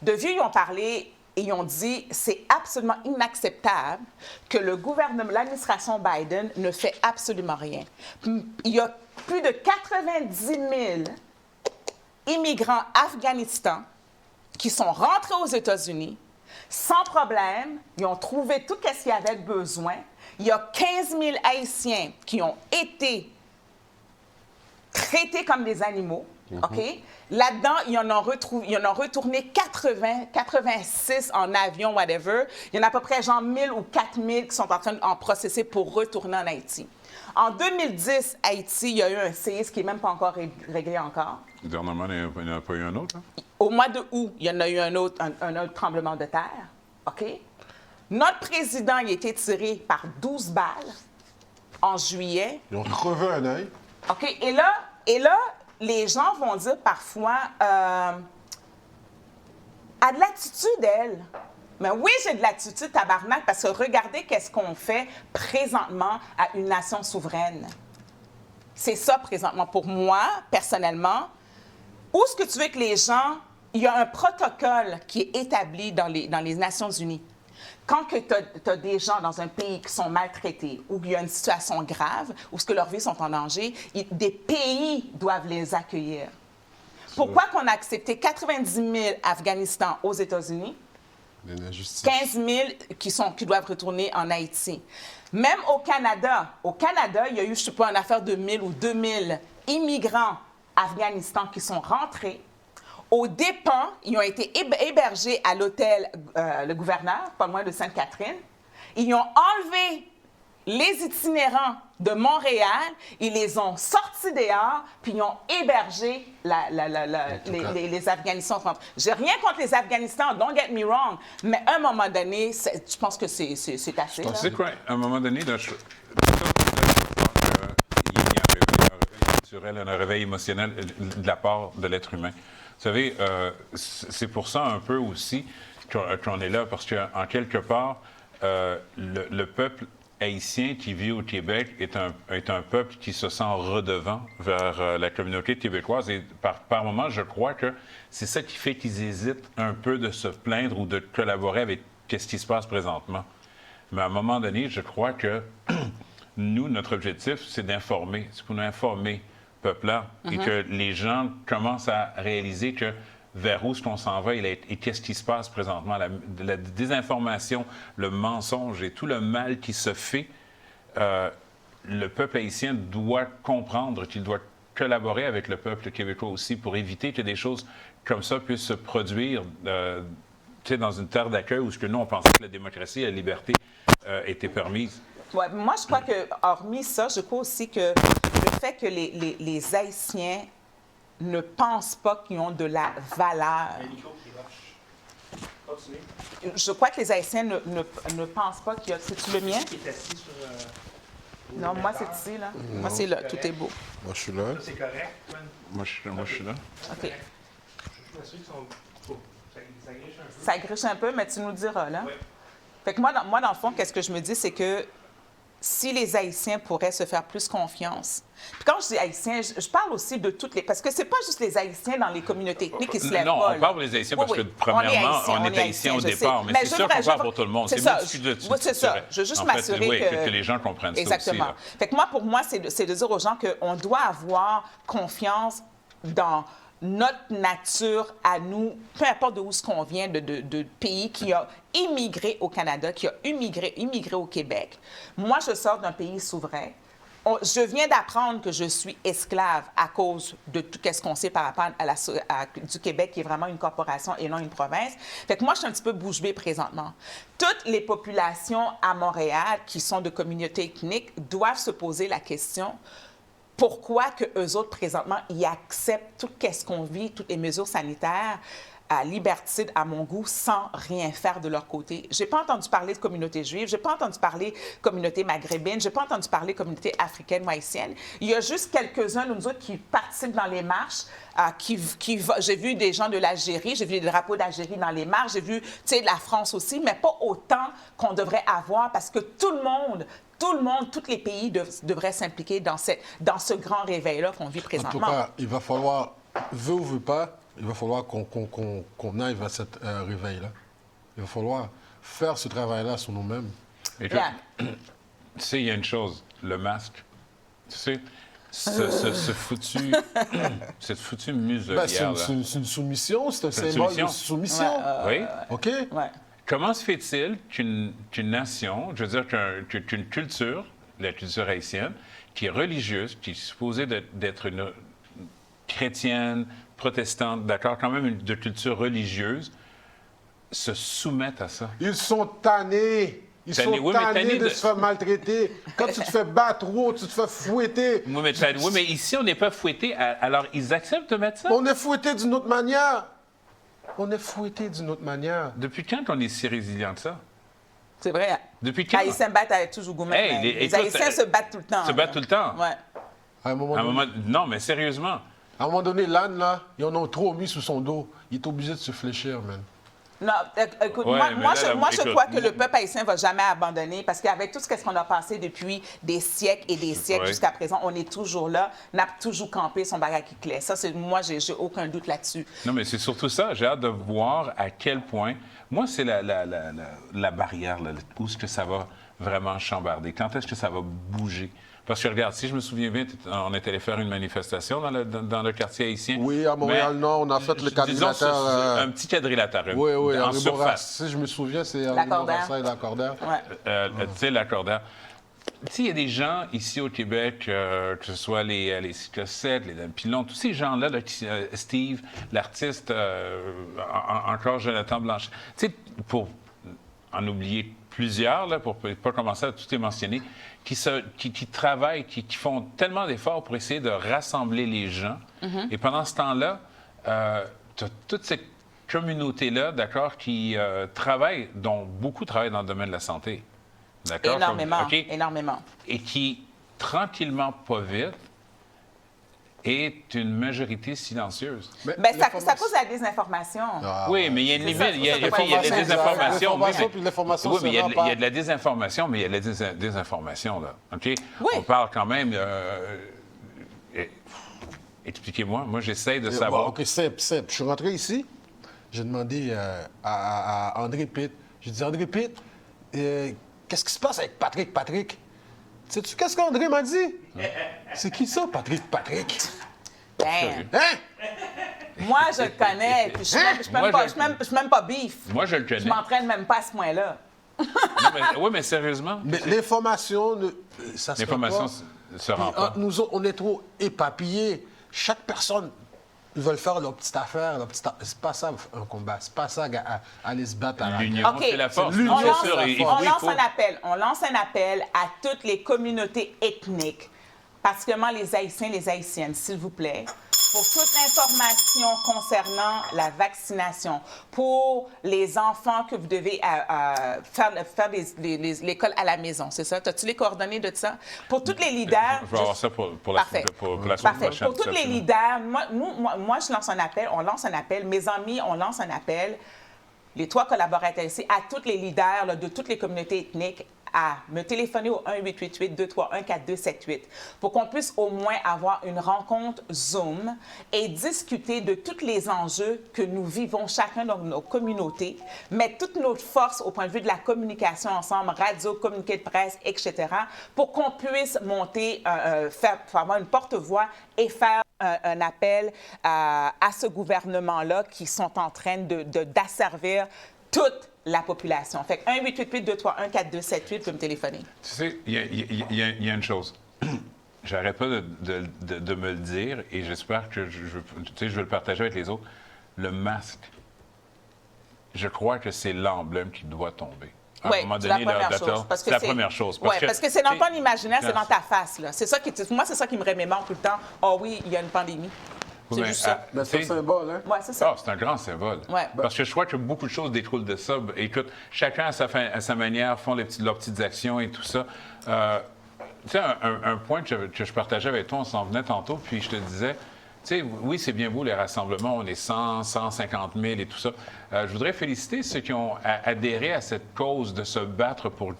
The View, ils ont parlé et ils ont dit c'est absolument inacceptable que le gouvernement, l'administration Biden ne fait absolument rien. Il y a plus de 90 000 immigrants afghanistans qui sont rentrés aux États-Unis sans problème. Ils ont trouvé tout ce qu'il y avait besoin. Il y a 15 000 Haïtiens qui ont été traités comme des animaux, OK? Là-dedans, il y en a retourné 86 en avion, whatever. Il y en a à peu près genre 1000 ou 4000 qui sont en train d'en processer pour retourner en Haïti. En 2010, Haïti, il y a eu un séisme qui n'est même pas encore réglé encore. Dernièrement, il n'y en a pas eu un autre, hein? Au mois de août, il y en a eu un autre tremblement de terre, OK? Notre président, il a été tiré par 12 balles en juillet. Ils ont crevé un œil. OK? Et là, les gens vont dire parfois, a de l'attitude, elle. Mais oui, j'ai de l'attitude, tabarnak, parce que regardez qu'est-ce qu'on fait présentement à une nation souveraine. C'est ça, présentement. Pour moi, personnellement, où est-ce que tu veux que les gens... Il y a un protocole qui est établi dans les Nations unies. Quand tu as des gens dans un pays qui sont maltraités ou qu'il y a une situation grave ou que leurs vies sont en danger, des pays doivent les accueillir. Pourquoi qu'on a accepté 90 000 Afghanistans aux États-Unis, 15 000 qui doivent retourner en Haïti? Même au Canada, il y a eu, je ne sais pas, une affaire de 1000 ou 2000 immigrants afghanistans qui sont rentrés. Aux dépens, ils ont été hébergés à l'hôtel Le Gouverneur, pas loin de Sainte-Catherine. Ils ont enlevé les itinérants de Montréal, ils les ont sortis dehors, puis ils ont hébergé les Afghanistans. J'ai rien contre les Afghanistans, don't get me wrong, mais à un moment donné, je pense que c'est assez. Tu sais quoi, à un moment donné, il y avait un réveil naturel, un réveil émotionnel de la part de l'être humain. Vous savez, c'est pour ça un peu aussi qu'on est là, parce qu'en quelque part, le peuple haïtien qui vit au Québec est un peuple qui se sent redevant vers la communauté québécoise. Et par moments, je crois que c'est ça qui fait qu'ils hésitent un peu de se plaindre ou de collaborer avec ce qui se passe présentement. Mais à un moment donné, je crois que nous, notre objectif, c'est d'informer. C'est pour nous informer, peuple-là, et que les gens commencent à réaliser que vers où est-ce qu'on s'en va et qu'est-ce qui se passe présentement. La désinformation, le mensonge et tout le mal qui se fait, le peuple haïtien doit comprendre qu'il doit collaborer avec le peuple québécois aussi pour éviter que des choses comme ça puissent se produire dans une terre d'accueil où nous, on pensait que la démocratie et la liberté étaient permises. Ouais, moi, je crois que, hormis ça, je crois aussi que le fait que les Haïtiens ne pensent pas qu'ils ont de la valeur. Je crois que les Haïtiens ne pensent pas qu'il y a... C'est-tu le mien? Non, moi, c'est ici, là. Non. Moi, c'est là. Tout est beau. Moi, je suis là. Ça, c'est correct. Moi, je suis là. OK. Je suis sûr qu'ils sont... Ça griche un peu. Ça griche un peu, mais tu nous diras, là. Oui. Fait que moi, dans le fond, qu'est-ce que je me dis, c'est que si les Haïtiens pourraient se faire plus confiance. Puis quand je dis Haïtiens, je parle aussi de toutes les... Parce que c'est pas juste les Haïtiens dans les communautés ethniques qui se lèvent non, pas. on parle des Haïtiens parce que, premièrement, on est Haïtiens au départ, mais c'est sûr qu'on parle pour tout le monde. C'est ça. Oui, c'est ça. Je veux juste m'assurer que les gens comprennent ça aussi. Exactement. Fait que moi, pour moi, c'est de dire aux gens qu'on doit avoir confiance dans notre nature à nous, peu importe d'où ce qu'on vient, de pays qui a immigré au Canada, qui a immigré au Québec. Moi, je sors d'un pays souverain. Je viens d'apprendre que je suis esclave à cause de tout ce qu'on sait par rapport du Québec, qui est vraiment une corporation et non une province. Fait que moi, je suis un petit peu bouche bée présentement. Toutes les populations à Montréal qui sont de communautés ethniques doivent se poser la question pourquoi que eux autres, présentement, ils acceptent tout ce qu'on vit, toutes les mesures sanitaires, liberticides à mon goût sans rien faire de leur côté. J'ai pas entendu parler de communauté juive, j'ai pas entendu parler de communauté maghrébine, j'ai pas entendu parler de communauté africaine ou haïtienne. Il y a juste quelques-uns de nous autres qui participent dans les marches, j'ai vu des gens de l'Algérie, j'ai vu des drapeaux d'Algérie dans les marches, j'ai vu, tu sais, de la France aussi, mais pas autant qu'on devrait avoir parce que tout le monde, tous les pays devraient s'impliquer dans ce grand réveil-là qu'on vit présentement. En tout cas, il va falloir, veut ou veut pas, il va falloir qu'on aille vers cette réveil-là. Il va falloir faire ce travail-là sur nous-mêmes. Et tu sais, il y a une chose, le masque. Tu sais, cette foutue muselière. C'est une soumission, c'est un symbole de soumission. Oui. OK? Ouais. Comment se fait-il qu'une nation, je veux dire, qu'une culture, la culture haïtienne, qui est religieuse, qui est supposée d'être une chrétienne, protestante, d'accord, quand même de culture religieuse, se soumettent à ça? Ils sont tannés. Ils sont tannés de se faire maltraiter. Quand tu te fais battre trop, tu te fais fouetter. Oui, mais ici, on n'est pas fouetté. Alors, ils acceptent de mettre ça? On est fouetté d'une autre manière. On est fouetté d'une autre manière. Depuis quand on est si résilient que ça? C'est vrai. Depuis quand? Les Haïtiens battent avec toujours gourmet. Les Haïtiens se battent tout le temps. Se battent tout le temps? Ouais. À un moment Non, mais sérieusement. À un moment donné, l'âne, là, ils en ont trop mis sous son dos. Il est obligé de se fléchir, man. Non, écoute, Ouais, moi, je écoute, crois que le peuple haïtien ne va jamais abandonner parce qu'avec tout ce qu'on a passé depuis des siècles et des siècles Ouais. jusqu'à présent, on est toujours là, on a toujours campé son bagage qui clé. Ça, moi, j'ai aucun doute là-dessus. Non, mais c'est surtout ça. J'ai hâte de voir à quel point... Moi, c'est la barrière, là, où est-ce que ça va vraiment chambarder? Quand est-ce que ça va bouger? Parce que, regarde, si je me souviens bien, on est allé faire une manifestation dans le quartier haïtien. Oui, à Montréal-nord, on a fait le quadrilatère. Un petit quadrilatère. Oui, en surface. Si je me souviens, c'est L'accordaire. Bourassa et l'accordaire. Ouais. Tu sais, l'accordaire. Tu sais, il y a des gens ici au Québec, que ce soit les cyclosettes, les Dan Pilon, tous ces gens-là, Steve, l'artiste, encore Jonathan Blanchet, tu sais, pour en oublier plusieurs, là, pour ne pas commencer à tout les mentionner, qui travaillent, qui font tellement d'efforts pour essayer de rassembler les gens. Mm-hmm. Et pendant ce temps-là, tu as toute cette communauté-là, d'accord, qui travaille, dont beaucoup travaillent dans le domaine de la santé. D'accord? Énormément, énormément. Et qui, tranquillement, pas vite, est une majorité silencieuse. Ben, ça cause la désinformation. Oui, mais il y a une limite. Il y a de la désinformation. Oui, mais il y a de la désinformation, mais il y a de la désinformation, là. OK? Oui. On parle quand même... Expliquez-moi. Moi, j'essaie de savoir. Bon, OK, simple. Je suis rentré ici, j'ai demandé à André Pitt. J'ai dit, André Pitt, qu'est-ce qui se passe avec Patrick? Sais-tu qu'est-ce qu'André m'a dit? C'est qui ça, Patrick? Ben, Hein? moi, je le connais, puis je suis même pas beef. Moi, je le connais. Je m'entraîne même pas à ce point-là. Oui, mais sérieusement. Mais l'information, ça se L'information se rend pas. Nous autres, on est trop éparpillés. Chaque personne, ils veulent faire leur petite affaire. C'est pas ça un combat. C'est pas ça aller se battre à la L'union, OK. c'est la force. l'union, Bien c'est sûr, la et- force. oui, On lance un appel à toutes les communautés ethniques, particulièrement les Haïtiens, les Haïtiennes, s'il vous plaît, pour toute information concernant la vaccination, pour les enfants que vous devez faire l'école à la maison, c'est ça? As-tu les coordonnées de ça? Pour tous les leaders... Je vais avoir ça pour la Parfait. pour la semaine Parfait. prochaine. Pour tous les leaders, moi, je lance un appel, on lance un appel, mes amis, on lance un appel, les 3 collaborateurs ici, à tous les leaders là, de toutes les communautés ethniques, à me téléphoner au 1-888-231-4278 pour qu'on puisse au moins avoir une rencontre Zoom et discuter de tous les enjeux que nous vivons chacun dans nos communautés, mettre toute notre force au point de vue de la communication ensemble, radio, communiqué de presse, etc., pour qu'on puisse monter, faire avoir une porte-voix et faire un appel à ce gouvernement-là qui sont en train d'asservir toute la population. Fait que 1-888-231-4278, peut me téléphoner. Tu sais, il y a une chose. J'arrête pas de me le dire et j'espère que je vais le partager avec les autres. Le masque, je crois que c'est l'emblème qui doit tomber. À un moment donné, c'est la première chose. Oui, parce que c'est dans ton imaginaire, c'est dans ta face. Là. C'est ça moi, c'est ça qui me remémore tout le temps. Oh oui, il y a une pandémie. C'est juste ça. Mais c'est un symbole, hein? Ouais, c'est ça. Ah, c'est un grand symbole. Ouais. Parce que je crois que beaucoup de choses découlent de ça. Écoute, chacun à sa manière font leurs petites actions et tout ça. Tu sais, un point que je partageais avec toi, on s'en venait tantôt, puis je te disais, tu sais, oui, c'est bien beau les rassemblements, on est 100, 150 000 et tout ça. Je voudrais féliciter ceux qui ont adhéré à cette cause de se battre pour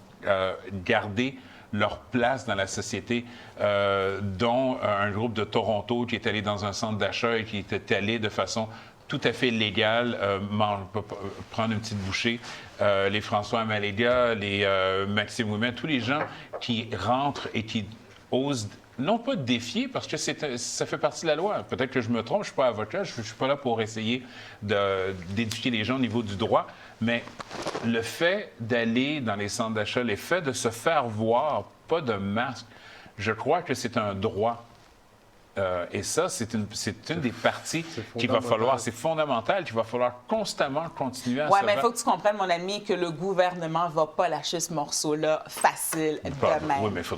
garder leur place dans la société, dont un groupe de Toronto qui est allé dans un centre d'achat et qui était allé de façon tout à fait légale prendre une petite bouchée. Les François Amaléga, les Maxime Ouimet, tous les gens qui rentrent et qui osent non pas défier, parce que ça fait partie de la loi. Peut-être que je me trompe, je ne suis pas avocat, je ne suis pas là pour essayer d'éduquer les gens au niveau du droit, mais le fait d'aller dans les centres d'achat, le fait de se faire voir, pas de masque, je crois que c'est un droit. Et ça, c'est une des parties qu'il va falloir, c'est fondamental, qu'il va falloir constamment continuer à se Oui, mais il battre. faut que tu comprennes, mon ami, que le gouvernement ne va pas lâcher ce morceau-là facile de même. Oui, mais ça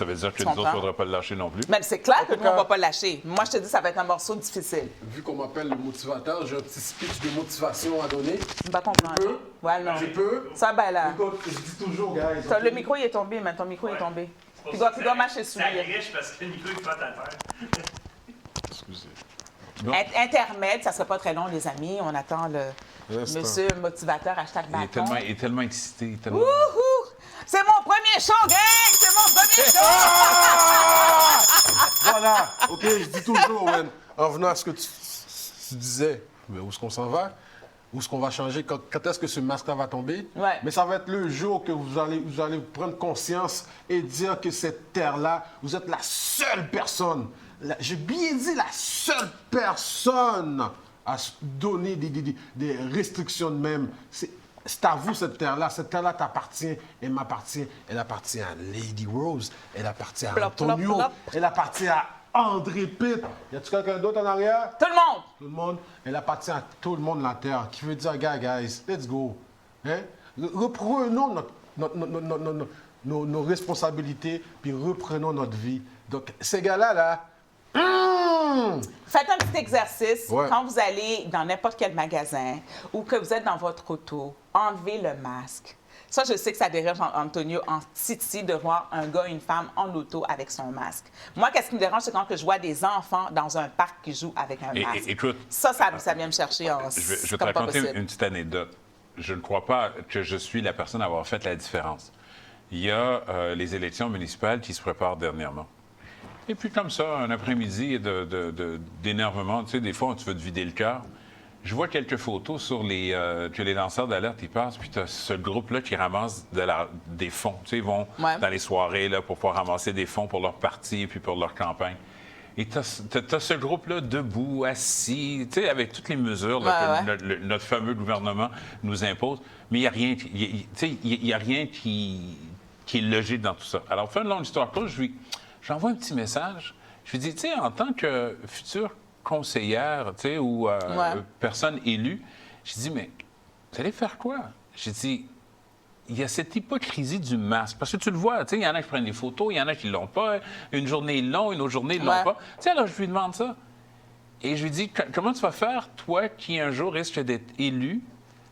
veut dire que Tu nous autres, il ne comprends? faudra pas le lâcher non plus. Mais c'est clair que nous, on ne va pas le lâcher. Moi, je te dis, ça va être un morceau difficile. Vu qu'on m'appelle le motivateur, j'ai un petit speech de motivation à donner. Tu ne vas comprendre. Je peux? Ouais, non. Je peux? Ça, ben là. Écoute, je dis toujours, guys. Le micro, il est tombé, mais ton micro est tombé. Tu dois marcher sous Ça lui. riche parce que le micro est pas à terre. Excusez. Bon. Intermède, ça ne sera pas très long, les amis. On attend le monsieur motivateur, hashtag Il bâton. est tellement excité. il est tellement- Wouhou! C'est mon premier show, gang! C'est mon premier show! Voilà. OK, je dis toujours, man, en venant à ce que tu disais, mais où est-ce qu'on s'en va? Où est-ce qu'on va changer? Quand est-ce que ce masque-là va tomber? Ouais. Mais ça va être le jour que vous allez prendre conscience et dire que cette terre-là, vous êtes la seule personne, j'ai bien dit la seule personne à se donner des restrictions de même. C'est à vous, cette terre-là. Cette terre-là t'appartient, elle m'appartient. Elle appartient à Lady Rose, elle appartient à Plop, plop, Antonio, plop. elle appartient à André Pitt. Y a-tu quelqu'un d'autre en arrière? Tout le monde! Tout le monde, elle appartient à tout le monde de la Terre. Qui veut dire, guys, let's go. Hein? Reprenons nos responsabilités, puis reprenons notre vie. Donc, ces gars-là, Faites un petit exercice Ouais. quand vous allez dans n'importe quel magasin ou que vous êtes dans votre auto. Enlevez le masque. Ça, je sais que ça dérange Antonio en titi de voir un gars et une femme en auto avec son masque. Moi, qu'est-ce qui me dérange, c'est quand je vois des enfants dans un parc qui jouent avec un masque. Écoute, ça vient me chercher en je vais te comme pas raconter possible. une petite anecdote. Je ne crois pas que je suis la personne à avoir fait la différence. Il y a les élections municipales qui se préparent dernièrement. Et puis comme ça, un après-midi d'énervement, tu sais, des fois, tu veux te vider le cœur. Je vois quelques photos sur que les lanceurs d'alerte, ils passent, puis tu as ce groupe-là qui ramasse des fonds. Tu sais, ils vont dans les soirées là, pour pouvoir ramasser des fonds pour leur parti puis pour leur campagne. Et tu as ce groupe-là debout, assis, tu sais, avec toutes les mesures là, que notre fameux gouvernement nous impose. Mais il n'y a rien, il y a rien qui est logique dans tout ça. Alors, fin de longue histoire courte, j'envoie un petit message. Je lui dis, tu sais, en tant que future conseillère, tu sais, ou personne élue, je dis, mais vous allez faire quoi? J'ai dit, il y a cette hypocrisie du masque. Parce que tu le vois, tu sais, il y en a qui prennent des photos, il y en a qui ne l'ont pas. Une journée, ils l'ont, une autre journée, ils ne l'ont pas. Tu sais, alors je lui demande ça. Et je lui dis, comment tu vas faire, toi, qui un jour risque d'être élu,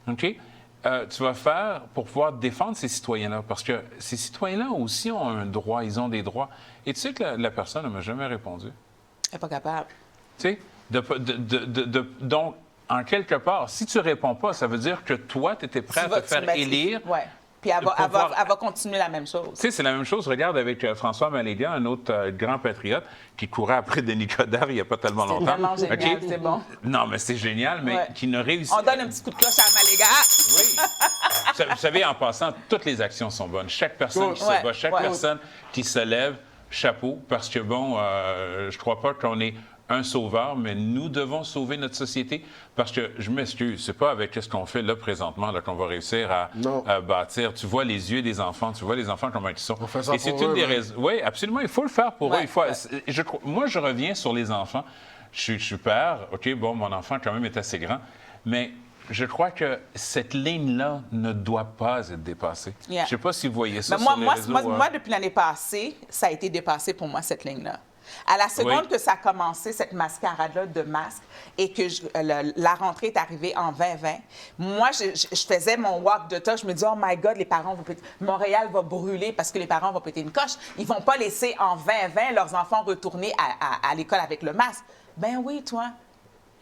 OK? Tu vas faire pour pouvoir défendre ces citoyens-là. Parce que ces citoyens-là aussi ont un droit, ils ont des droits. Et tu sais que la personne ne m'a jamais répondu. Elle n'est pas capable. Tu sais, donc, en quelque part, si tu ne réponds pas, ça veut dire que toi, tu étais prêt à te faire élire. Oui. Puis elle va continuer la même chose. Tu sais, c'est la même chose. Regarde avec François Maléga, un autre grand patriote qui courait après Denis Coderre il n'y a pas tellement longtemps. C'est tellement génial, OK? c'est bon. Non, mais c'est génial, mais qui ne réussit On donne un petit coup de cloche à Maléga. Oui. Vous savez, en passant, toutes les actions sont bonnes. Chaque personne qui se bat, chaque personne qui se lève, chapeau, parce que, bon, je ne crois pas qu'on est un sauveur, mais nous devons sauver notre société parce que, je m'excuse, c'est pas avec ce qu'on fait là présentement là, qu'on va réussir à bâtir. Tu vois les yeux des enfants, tu vois les enfants comment ils sont. On fait ça et c'est pour une eux, des ouais. raisons. Oui, absolument, il faut le faire pour eux. Il faut... Moi, je reviens sur les enfants. Je suis père, OK, bon, mon enfant quand même est assez grand, mais je crois que cette ligne-là ne doit pas être dépassée. Yeah. Je ne sais pas si vous voyez ça Mais sur les réseaux. moi, depuis l'année passée, ça a été dépassé pour moi, cette ligne-là. À la seconde Oui. que ça a commencé, cette mascarade-là de masques, et que la rentrée est arrivée en 2020, moi, je faisais mon walk de touch. Je me disais, oh my God, les parents vont péter... Montréal va brûler parce que les parents vont péter une coche. Ils vont pas laisser en 2020 leurs enfants retourner à l'école avec le masque. Ben oui, toi.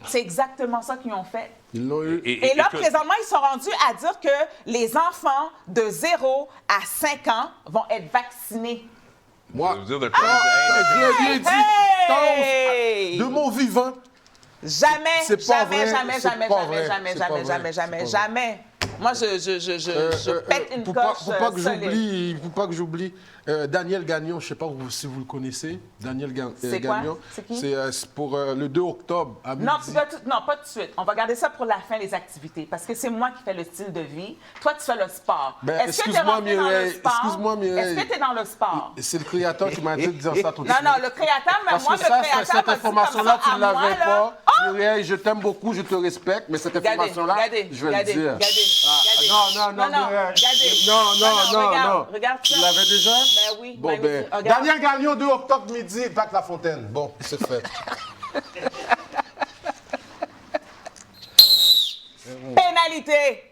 C'est exactement ça qu'ils ont fait. Ils l'ont eu. Et là, écoute, présentement, ils sont rendus à dire que les enfants de 0 à 5 ans vont être vaccinés. Moi, je veux dire de je l'ai bien dit. Hey! De mon vivant. Jamais, C'est pas jamais, vrai, jamais, c'est jamais, pas jamais, vrai, jamais, c'est pas jamais, vrai, jamais, c'est jamais, pas jamais. Moi, je pète une Faut coche pas que solide. pas que j'oublie. Daniel Gagnon, je ne sais pas si vous le connaissez. Daniel C'est quoi? Gagnon. C'est qui? C'est pour le 2 octobre à midi. Non, pas tout de suite. On va garder ça pour la fin, les activités, parce que c'est moi qui fais le style de vie. Toi, tu fais le sport. Ben, Est-ce que tu es excuse-moi, rentré dans le Mireille, sport? excuse-moi, Mireille. Est-ce que tu es dans le sport? C'est le créateur qui m'a dit de dire ça tout de Non, suite. non, le créateur, mais Parce moi, que le ça, créateur cette m'a dit information-là, comme ça tu ne à moi, l'avais là. pas. Mireille, je t'aime beaucoup, je te respecte, mais cette information-là, je vais le dire. Regardez. Non, Mireille. Regardez. Non. Regarde ça. Tu l'avais déjà? Ben oui. Bon, magnifique. ben, Regarde. Daniel Gagnon, 2 octobre midi, Pac La Fontaine. Bon, c'est fait. Pénalité.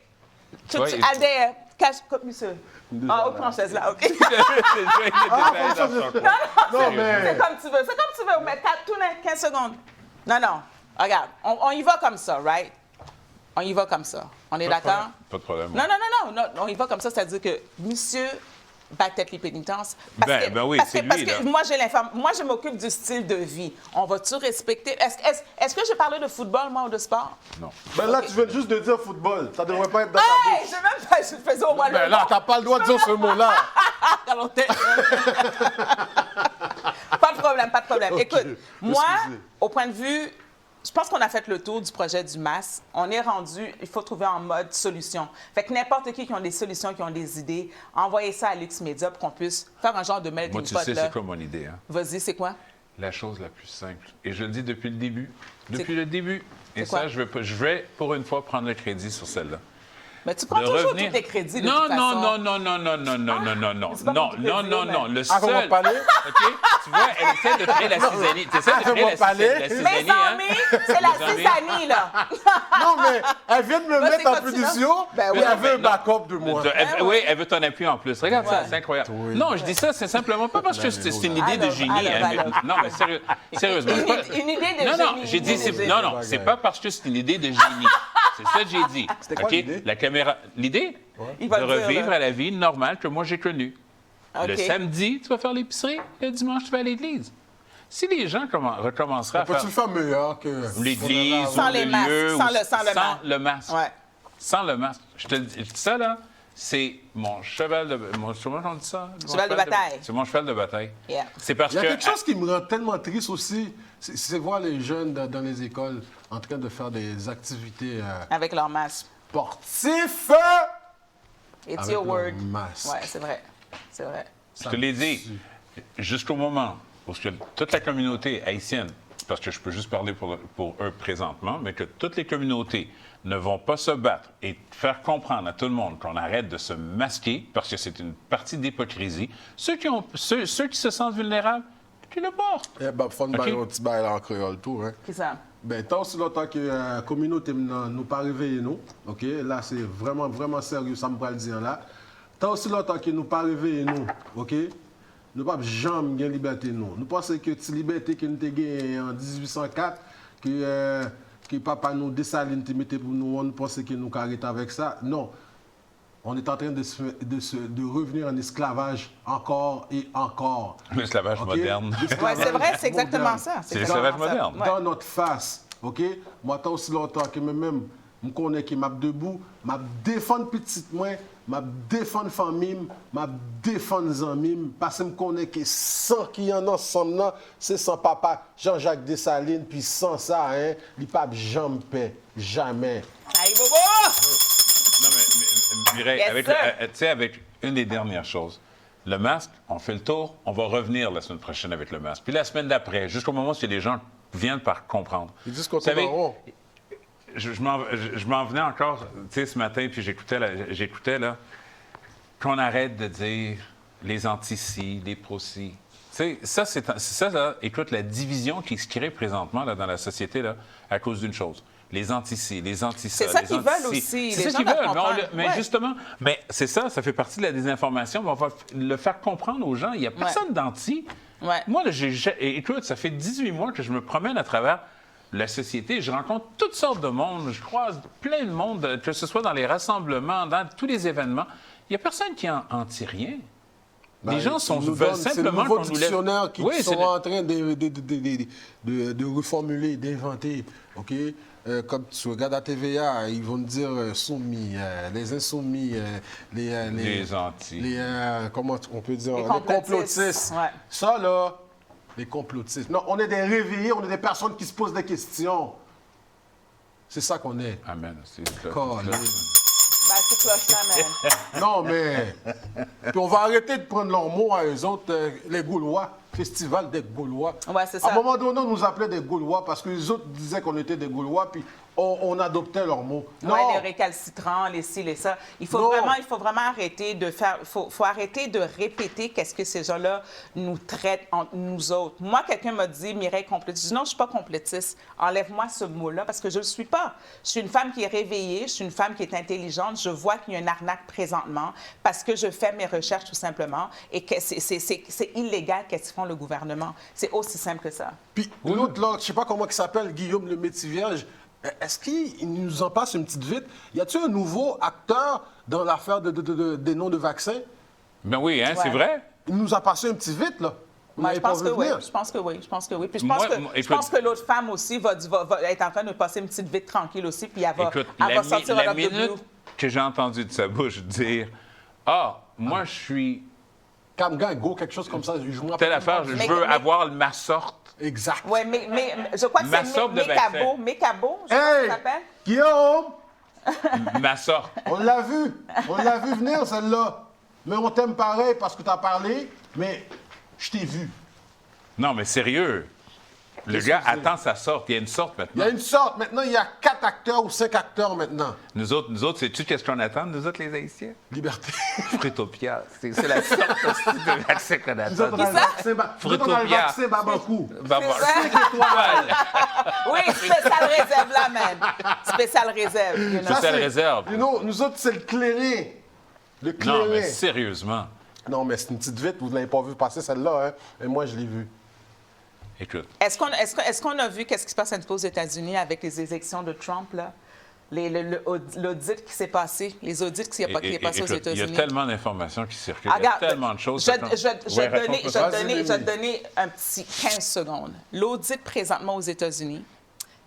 Ouais. Adhère. Cache, monsieur. Ah, autre française là, OK. Non, mais... C'est comme tu veux. C'est comme tu veux. Mais tourne 15 secondes. Non. Regarde, on y va comme ça, right? On y va comme ça. On est d'accord? Pas de problème. Non. On y va comme ça, c'est-à-dire que monsieur va peut-être les pénitences. Ben oui, c'est lui, parce là. que moi, je m'occupe du style de vie. On va-tu respecter... Est-ce que j'ai parlé de football, moi, ou de sport? Non. Ben là, tu viens juste de dire football. Ça devrait pas être dans ta Hey! bouche. J'ai même pas... Je faisais au moins Ben là, t'as pas le droit de dire ce mot-là. Pas de problème. Ok. Écoute, moi, Excusez. au point de vue, je pense qu'on a fait le tour du projet du MAS. On est rendu, il faut trouver en mode solution. Fait que n'importe qui ont des solutions, qui ont des idées, envoyez ça à Lux Media pour qu'on puisse faire un genre de melting Moi, pot. tu sais, là. c'est quoi mon idée, hein? Vas-y, c'est quoi? La chose la plus simple. Et je le dis depuis le début. Depuis C'est- le début. Et c'est quoi? ça, je vais, pour une fois, prendre le crédit sur celle-là. Mais tu prends De toujours revenir- tous tes crédits de non, toute façon. non. Le c'est pas pour tout crédit, mais- seul. Arrête-moi parler. OK? Tu vois, elle essaie de créer la cisanie. Tu essaies de créer Arrête-moi parler. la Mes cisanie, hein? amis, c'est la Mes amis. cisanie, là. Non, mais elle vient de me Vas-y, mettre en continue. punition, Ben et oui. elle veut un backup de moi. Oui, elle veut ton appui en plus. Regarde ça, c'est incroyable. Oui. Non, je dis ça, c'est simplement pas parce que c'est une idée de Alors, génie. alors. Non, mais sérieusement. c'est pas- Une idée de Non, génie. j'ai dit, Une idée de non, génie. c'est pas parce que c'est une idée de génie. C'est ça que j'ai dit. C'était quoi OK? l'idée? La caméra. L'idée? Il va De le dire, revivre là. à la vie normale que moi j'ai connue. Le OK. samedi, tu vas faire l'épicerie, le dimanche, tu vas à l'église. Si les gens recommenceraient à faire Peux-tu le faire meilleur que... l'église Sans ou les le masques, lieu, sans ou- le masque. Ouais. Sans le masque. Je te dis, ça, là, c'est mon cheval de... Comment on dit ça? Mon Cheval de bataille. C'est mon cheval de bataille. Yeah. C'est parce Il y a que... quelque chose qui me rend tellement triste aussi, c'est voir les jeunes dans les écoles en train de faire des activités Avec leur masque. sportives. It's Avec your leur word. masque. Ouais, c'est vrai. C'est vrai. Je te l'ai dit, jusqu'au moment où toute la communauté haïtienne, parce que je peux juste parler pour eux présentement, mais que toutes les communautés ne vont pas se battre et faire comprendre à tout le monde qu'on arrête de se masquer, parce que c'est une partie d'hypocrisie, ceux qui se sentent vulnérables, qu'ils le portent. Eh ben, faut nous Ok. bailler un petit bail en créole tout, hein. Qui ça? Ben, tant aussi longtemps que la communauté nous pas réveillé nous, OK? Là, c'est vraiment, vraiment sérieux, ça me va le dire là. Tant aussi longtemps que nous pas réveillé nous, OK? Nous pas jamais gagner liberté nous. Nous pensons que cette liberté que nous avons gagnée en 1804, que papa nous Dessalines te mettait pour nous, on pensait que nous arrêter avec ça. Non. On est en train de revenir en esclavage encore et encore. L'esclavage OK? moderne. Ouais, c'est vrai, c'est exactement Moderne. ça. C'est l'esclavage exactement ça. moderne. Ouais. Dans notre face, OK? Moi, tant aussi longtemps que moi-même, je connais que je suis debout, je défends petite moi, je défends famille, je défends les amis, parce que je connais que sans qui y en a ensemble, là, c'est sans papa Jean-Jacques Dessalines, puis sans ça, hein, il n'y a pas jamais paix, jamais. Aïe, bobo! Non, mais Mireille, Yes, avec, sir. tu sais, avec une des dernières choses, le masque, on fait le tour, on va revenir la semaine prochaine avec le masque. Puis la semaine d'après, jusqu'au moment où les gens viennent par comprendre. Ils disent qu'on Vous savez, tourne en rond. je m'en venais encore, tu sais, ce matin, puis j'écoutais, là, qu'on arrête de dire les anti-ci, les pro-ci. Tu Tu sais, ça, c'est ça, là, écoute, la division qui se crée présentement là, dans la société, là, à cause d'une chose. Les anti-ci, les anti-ça, C'est ça les qu'ils anti-ci. veulent aussi. C'est Les ça qu'ils gens veulent. doivent comprendre. Mais Ouais. justement, mais c'est ça fait partie de la désinformation. Mais on va le faire comprendre aux gens. Il n'y a personne d'anti. Ouais. Moi, là, écoute, ça fait 18 mois que je me promène à travers la société. Je rencontre toutes sortes de monde. Je croise plein de monde, que ce soit dans les rassemblements, dans tous les événements. Il n'y a personne qui est anti-rien. Ben, Les gens veulent veulent c'est le simplement nouveau qu'on nous laisse... dictionnaire qui Oui, sont c'est le- en train de reformuler, d'inventer. OK? Comme tu regardes à TVA, ils vont te dire soumis, les insoumis, Les anti. comment on peut dire? Les Les complotistes. complotistes. Ouais. Ça, là, les complotistes. Non, on est des réveillés, on est des personnes qui se posent des questions. C'est ça qu'on est. Amen. C'est ça. Colin. Ben, c'est cloche là, man. Non, mais. Puis on va arrêter de prendre leurs mots à eux autres, les Gaulois. Festival des Gaulois. Ouais, c'est À ça. un moment donné, on nous appelait des Gaulois parce que les autres disaient qu'on était des Gaulois, puis on adoptait leurs mots. Non, Ouais, les récalcitrants, les ci, les ça. Il faut Non. vraiment arrêter de faire. Faut arrêter de répéter qu'est-ce que ces gens-là nous traitent entre nous autres. Moi, quelqu'un m'a dit Mireille complotiste. Je dis non, je suis pas complotiste. Enlève-moi ce mot-là parce que je le suis pas. Je suis une femme qui est réveillée, je suis une femme qui est intelligente. Je vois qu'il y a une arnaque présentement parce que je fais mes recherches tout simplement et que c'est illégal qu'est-ce qu'ils font le gouvernement. C'est aussi simple que ça. Puis l'autre, là, je sais pas comment il s'appelle, Guillaume le Métis-Vierge. Est-ce qu'il nous en passe une petite vite? Y a-t-il un nouveau acteur dans l'affaire des noms de vaccins? Ben oui, hein, Ouais. c'est vrai. Il nous a passé un petit vite, là. Vous Moi, n'avez je pas pense vu que oui. venir. Je pense que oui. Je pense que oui. Puis je Moi, pense que l'autre femme aussi va être en train de passer une petite vite tranquille aussi, puis elle va, Écoute, elle va sortir la un de minute blue. que j'ai entendu de sa bouche dire « Ah, moi, je suis Camgan, go, quelque chose comme ça. Je me rappelle telle pas. affaire, je Mais- veux mais- avoir ma sorte. Exact. Oui, mais je crois que Ma c'est sorte de Mécabo. vaccin. Mécabo, je crois que Hey! ça s'appelle. Guillaume! Ma sorte. On l'a vu. On l'a vu venir, celle-là. Mais on t'aime pareil parce que t'as parlé, mais je t'ai vu. Non, mais sérieux. Le Qu'est-ce gars que c'est? attend sa sorte. Il y a une sorte Il y maintenant. a une sorte. Maintenant, il y a 4 acteurs ou 5 acteurs maintenant. Nous autres, sais-tu qu'est-ce qu'on attend, nous autres, les Haïtiens? Liberté. Frutopia. C'est la sorte aussi de vaccin qu'on Nous autres, attend. on a le vaccin, nous autres, on a le Fruitopia. vaccin Babakou. Va voir. C'est vrai? Oui, spécial réserve là, man. Spécial réserve. you know. Ça, Spécial c'est- réserve. Nous autres, c'est le clairin. Le Non, mais clairin. sérieusement. Non, mais c'est une petite vite. Vous ne l'avez pas vu passer, celle-là. Hein? Et moi, je l'ai vue. Écoute. Est-ce qu'on a vu qu'est-ce qui se passe un peu aux États-Unis avec les élections de Trump, là? L'audit qui s'est passé, les audits qui est passé aux Écoute, il y a États-Unis. tellement d'informations qui circulent. Ah, Il y a regarde, tellement de choses. Je Ouais, raconte-moi ça. vais te donner un petit 15 secondes. L'audit présentement aux États-Unis,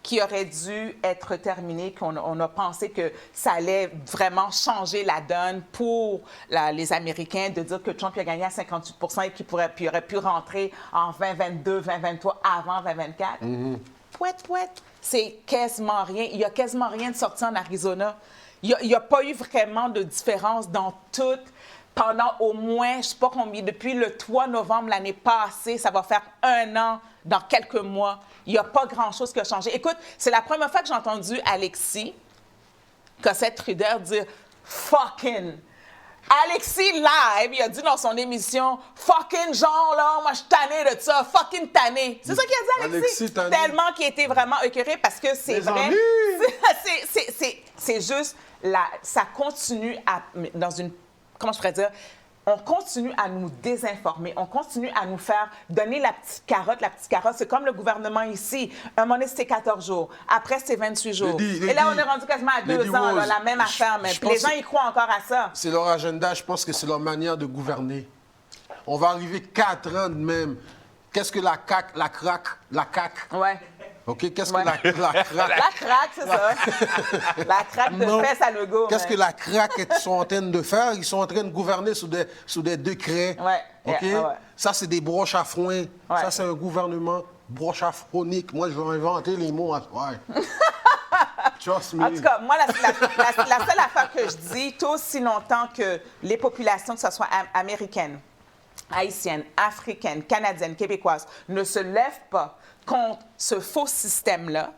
qui aurait dû être terminé, qu'on a pensé que ça allait vraiment changer la donne pour les Américains, de dire que Trump a gagné à 58 et qu'il aurait pu rentrer en 2022, 2023, avant 2024. Pouette. C'est quasiment rien. Il n'y a quasiment rien de sorti en Arizona. Il n'y a pas eu vraiment de différence dans tout. Pendant au moins, je ne sais pas combien, depuis le 3 novembre l'année passée, ça va faire 1 an, dans quelques mois. Il n'y a pas grand-chose qui a changé. Écoute, c'est la première fois que j'ai entendu Alexis Cossette-Trudeau dire « fucking ». Alexis, live, il a dit dans son émission « fucking genre, là, moi, je suis tanné de ça, fucking tanné ». C'est ça qu'il a dit, Alexis. Alexis tanné. Tellement qu'il était vraiment écœuré parce que c'est Les vrai. amis! C'est juste, ça continue dans une, comment je pourrais dire, on continue à nous désinformer, on continue à nous faire donner la petite carotte. C'est comme le gouvernement ici. Un moment donné, c'était 14 jours. Après, c'était 28 jours. Et là, on est rendu quasiment à 2 ans, là, la même affaire. Mais je les pense gens, que- ils croient encore à ça. C'est leur agenda. Je pense que c'est leur manière de gouverner. On va arriver 4 ans de même. Qu'est-ce que la CAQ, la CAQ? Ouais. OK? Qu'est-ce Ouais. que la CRAQ? La craque, c'est ça. La craque de Non. fesses à Legault. Qu'est-ce que mais- la CRAQ sont en train de faire? Ils sont en train de gouverner sous des décrets. Ouais. OK? Ouais. Ça, c'est des broches à foin. Ouais. Ça, c'est un gouvernement broche à fronique. Moi, je vais inventer les mots. Ouais. Trust me. En tout cas, moi, la seule affaire que je dis, tout aussi longtemps que les populations, que ce soit américaines, haïtiennes, africaines, canadiennes, québécoises, ne se lèvent pas contre ce faux système-là,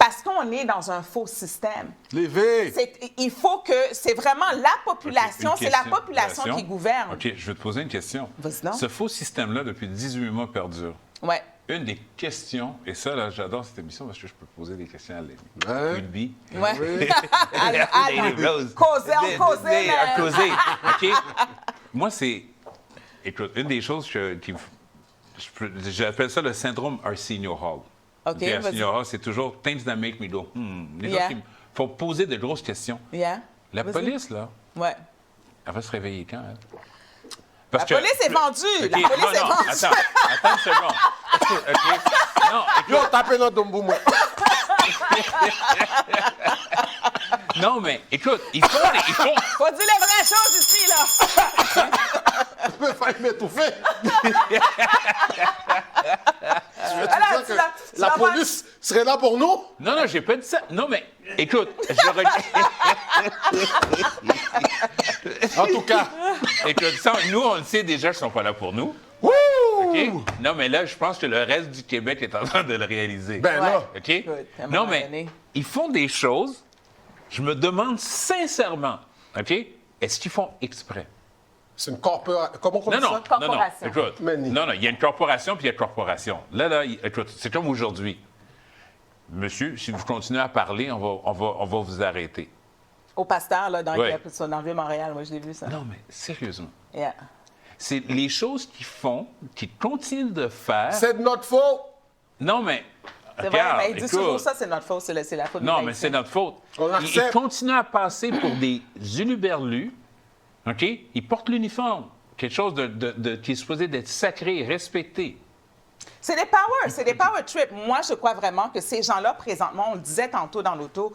parce qu'on est dans un faux système. Lévé! Il faut que... C'est vraiment la population, OK, une c'est la question. population qui gouverne. OK, je vais te poser une question. Vas-y donc. Ce faux système-là, depuis 18 mois, perdure. Ouais. Une des questions, et ça, là, j'adore cette émission parce que je peux poser des questions à Lévi. Ouais. Ulbi. Ouais. Daily Rose. Causer, mais... Causer, OK? Moi, c'est... Écoute, une des choses j'appelle ça le syndrome Arsenio Hall. OK, Arsenio Hall, c'est toujours « things that make me go Les gens qui faut poser de grosses questions. Yeah. La Vas-y. police, là, Ouais. elle va se réveiller quand, elle? La police est vendue. OK, La police est vendue. Attends une seconde. OK? Non, Yo, tapez notre dombo, moi. non, mais écoute, il faut... Faut dire les vraies choses ici, là. Tu peux faillir m'étouffer. Alors, Tu veux dire que la police serait là pour nous? Non, j'ai pas dit ça. Non, mais écoute, En tout cas. écoute, nous, on le sait déjà qu'ils sont pas là pour nous. Wouh! OK? Non, mais là, je pense que le reste du Québec est en train de le réaliser. Ben Ouais. là. OK? à un Non, moment mais donné. ils font des choses, je me demande sincèrement, OK? Est-ce qu'ils font exprès? C'est une corporation. Comment on dit ça? Corporation. Écoute, Manny. non, il y a une corporation puis il y a une corporation. Là, écoute, c'est comme aujourd'hui. Monsieur, si vous continuez à parler, on va vous arrêter. Au Pasteur, là, dans Ouais. le Vieux-Montréal, moi, je l'ai vu, ça. Non, mais sérieusement. Yeah. C'est les choses qu'ils font, qu'ils continuent de faire. C'est de notre faute. Non, mais. C'est vrai, regarde, mais il dit écoute, toujours ça, c'est notre faute, c'est la faute de Non, mais l'haïtien. c'est notre faute. On Ils accepte. continuent à passer pour des uluberlus, OK? Ils portent l'uniforme, quelque chose qui est supposé d'être sacré, respecté. C'est des power trips. Moi, je crois vraiment que ces gens-là, présentement, on le disait tantôt dans l'auto,